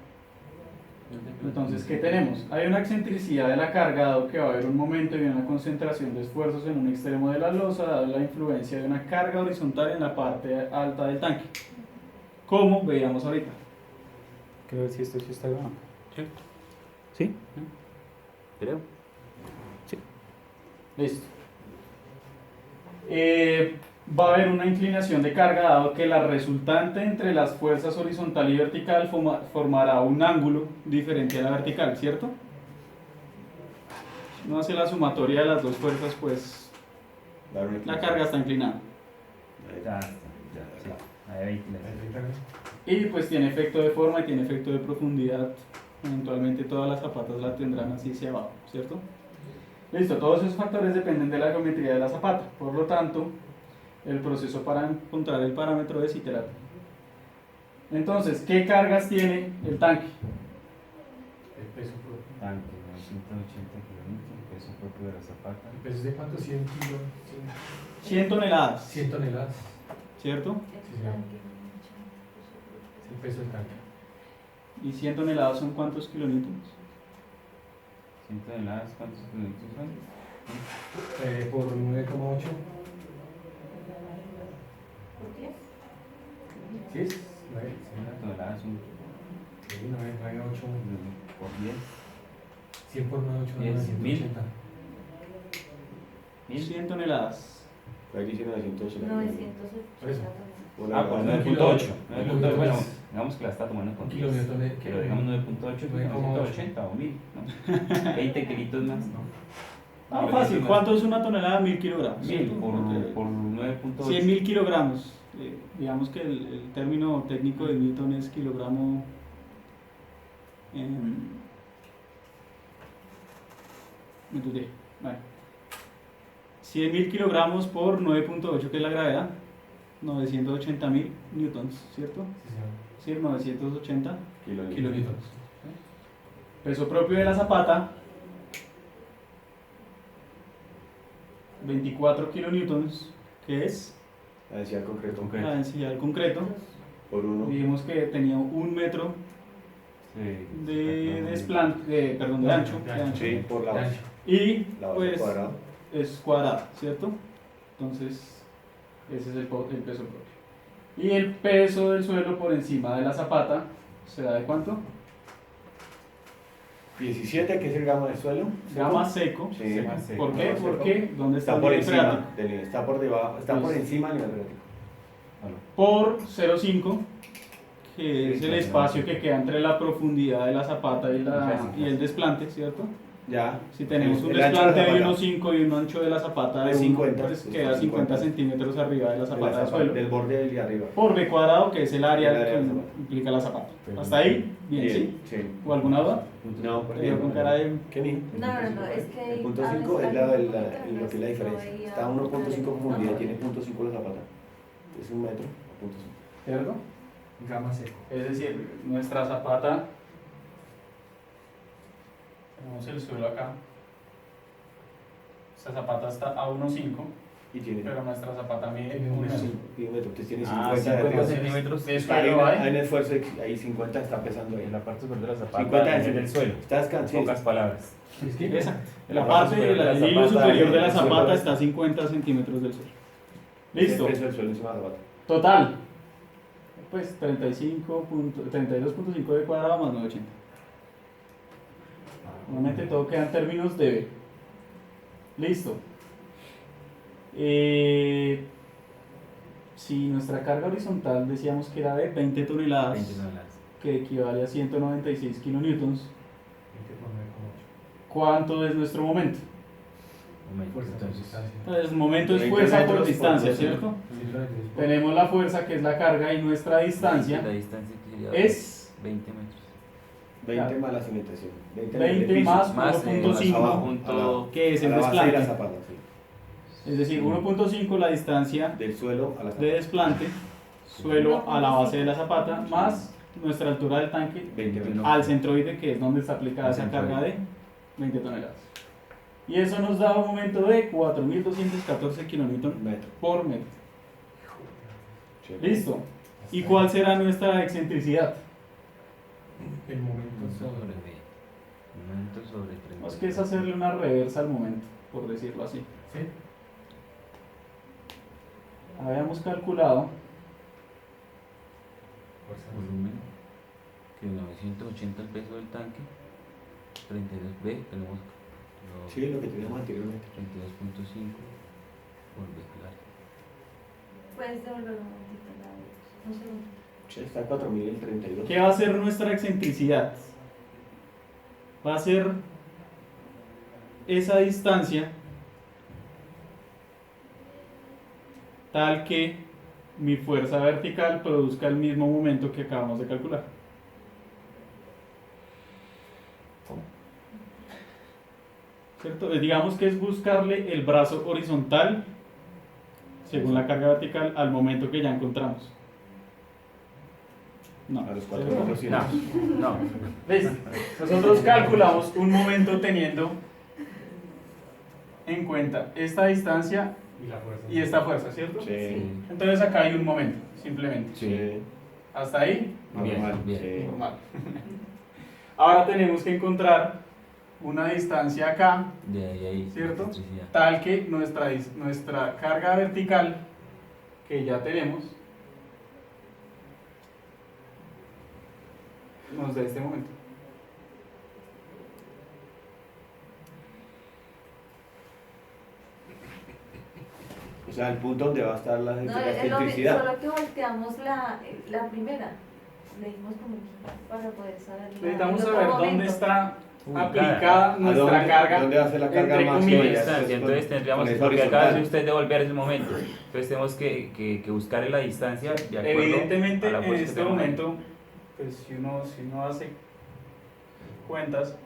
Entonces, ¿qué tenemos? Hay una excentricidad de la carga, dado que va a haber un momento y una concentración de esfuerzos en un extremo de la losa, dado la influencia de una carga horizontal en la parte alta del tanque. Como veíamos ahorita. Creo que si esto sí está grabado. Sí. ¿Sí? Creo. Listo. Va a haber una inclinación de carga dado que la resultante entre las fuerzas horizontal y vertical formará un ángulo diferente a la vertical, ¿cierto? Si uno hace la sumatoria de las dos fuerzas, pues Dar un la carga está inclinada. Ya está. Sí. Ahí 20. Y pues tiene efecto de forma y tiene efecto de profundidad. Eventualmente todas las zapatas la tendrán así hacia abajo, ¿cierto? Listo, todos esos factores dependen de la geometría de la zapata. Por lo tanto, el proceso para encontrar el parámetro es iterativo. Entonces, ¿qué cargas tiene el tanque? El peso propio. Tanque, 180 kilómetros, el peso propio de la zapata. ¿El peso es de cuánto? 100 kilos. 100 toneladas, 100 toneladas. ¿cierto? Sí, señor. Es el peso del tanque. ¿Y 100 toneladas son cuántos kilonewtons? 100 toneladas, ¿cuántos kilómetros son? Por 9,8. ¿Por qué? ¿Sí es? 9. 100 toneladas son Sí, 9,8. por 10. 100 por 9,8. 10.000. 100 toneladas. Ahí dice 980. 980. Ah, por 9.8. 9.8. Bueno, digamos que la está tomando con Un 10. kilómetro de. Pero digamos 9.8, 980 o 1000, ¿no? 20 kilitos más. Ah, fácil. ¿Cuánto es una tonelada? 1000 kilogramos. 1000 ¿cierto? por Porque 9.8. 100.000 kilogramos. Digamos que el término técnico de Newton es kilogramo. Me tuteé. Bueno. 100.000 kilogramos por 9.8, que es la gravedad. 980.000 newtons, ¿cierto? Sí, señor. Sí, 980 Kilómetros. kilonewtons. Peso propio de la zapata, 24 kilonewtons, que es La densidad concreto. Concreto. la densidad del concreto, Por 1. Dijimos que tenía 1 metro Sí. de desplante, perdón, de ancho. De ancho. Sí, por la base. Y La base pues cuadrada. es cuadrada, ¿cierto? Entonces, ese es el peso propio. Y el peso del suelo por encima de la zapata será de ¿cuánto? 17, que es el gama del suelo. Gama seco. Sí. ¿Por qué? Gama seco. Porque ¿dónde está Está el por nivel encima, freático? está por debajo, está por Pues- encima del nivel freático. Por 0,5, que es Sí, el claro. espacio que queda entre la profundidad de la zapata y el desplante, ¿cierto? Ya. Si tenemos un El ancho desplante la de zapata. 1,5 y un ancho de la zapata de De 1, 50, pues sí, queda 50 50 centímetros arriba de la De la zapata del zapata, suelo. del borde de arriba. Por B cuadrado, que es el área El área que de la zapata. implica la zapata. ¿Hasta ahí? Bien, ¿sí? Sí. ¿O alguna duda? No, Te veo con cara de... ¿Qué ni? No, es que... El punto 5 es lo que es la diferencia. Está a 1.5 profundidad y tiene punto 5 la zapata. Es 1 metro a punto 5. ¿Cierto? Gama seco. Es decir, nuestra zapata... Tenemos el suelo acá. Esta zapata está a 1,5, Y tiene pero nuestra zapata mide Tiene 1 un metro. metro. y 1 metro. Entonces tiene 50 Ah, de 50 arriba. centímetros. De Hay suelo hay. un esfuerzo, ahí 50 está pesando ahí. En la parte superior de la zapata, 50 en el suelo. Estás cansado. Pocas palabras. Es que Esa. En la La parte superior de la del hilo zapata, superior de la el suelo zapata es- está a 50 centímetros del suelo. Listo. El peso del suelo encima de la zapata. Total. Pues 32.5 de cuadrado más 980. Normalmente todo queda en términos de B. Listo. Si nuestra carga horizontal decíamos que era de 20 toneladas, 20 toneladas. que equivale a 196 kilonewtons, 20 por 9,8. ¿cuánto es nuestro momento? Momento, Fuerza por entonces. distancia. Entonces, el momento es 20 fuerza por metros por distancia, 12. ¿cierto? 193 por- Tenemos la fuerza que es la carga y nuestra distancia La distancia que sería es 20 metros. 20 Claro. más la cimentación. 20 del piso. más Más 1.5, abajo, punto. que es a el la base de la desplante. zapata, sí. Es decir, 1.5 la distancia Del suelo a la de zapata. desplante, suelo a la base de la zapata, más nuestra altura del tanque 20 metros. al centroide, que es donde está aplicada Al esa centroide. carga de 20 toneladas. Y eso nos da un momento de 4.214 kilonewton Metro. por metro. Sí. Listo. ¿Y cuál será nuestra excentricidad? El momento Punto sobre. sobre B. Momento sobre 30. Es que es hacerle una reversa al momento, por decirlo así. ¿Sí? Habíamos calculado Fuerza. Volumen. Que 980 el peso del tanque. 32B. Tenemos lo- Sí, lo que teníamos anteriormente. 32.5 por B, claro. Puedes devolver un momentito un segundo. Sí, está a 4032. ¿qué va a ser nuestra excentricidad? Va a ser esa distancia tal que mi fuerza vertical produzca el mismo momento que acabamos de calcular. ¿Cierto? Digamos que es buscarle el brazo horizontal según la carga vertical al momento que ya encontramos. No. A los ¿cierto? 4.200. No. ¿Ves? Nosotros calculamos un momento teniendo en cuenta esta distancia Y la fuerza. y esta fuerza, ¿cierto? Sí. Entonces acá hay un momento, simplemente. Sí. Hasta ahí, Normal. Bien, Sí. normal. Ahora tenemos que encontrar una distancia acá, De ahí a ahí. ¿Cierto? Electricidad. tal que nuestra carga vertical, que ya tenemos, nos dé este momento. O sea, el punto donde va a estar la No, excentricidad. solo que volteamos la primera. Le dimos como para poder saber. Necesitamos el otro saber momento. dónde está Ubicada. aplicada ¿A nuestra dónde- carga. ¿Dónde va a ser la carga entre máxima? comillas. Ya Distancia, después entonces con- tendríamos, con el porque acaba de horizontal. usted devolver ese momento, entonces tenemos que buscarle la distancia de acuerdo Evidentemente, a la en fuerza que este tenemos ahí. momento, pues si uno hace cuentas,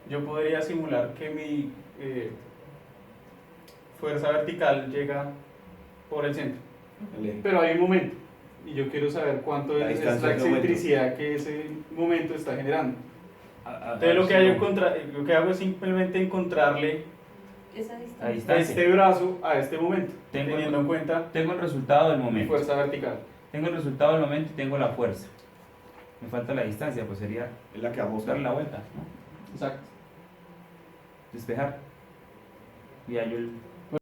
yo podría simular que mi fuerza vertical llega por el centro. El- Pero hay un momento, y yo quiero saber cuánto La es distancia la del momento. excentricidad que ese momento está generando. Entonces ver lo que, si lo que hago es simplemente encontrarle Esa distancia. Ahí está. este brazo a este momento, Tengo- teniendo en cuenta tengo el resultado del mi momento. fuerza vertical. Tengo el resultado del momento y tengo la fuerza. Me falta la distancia, pues sería Es la que vamos a darle la vuelta, ¿no? Exacto. Despejar. Y ya yo el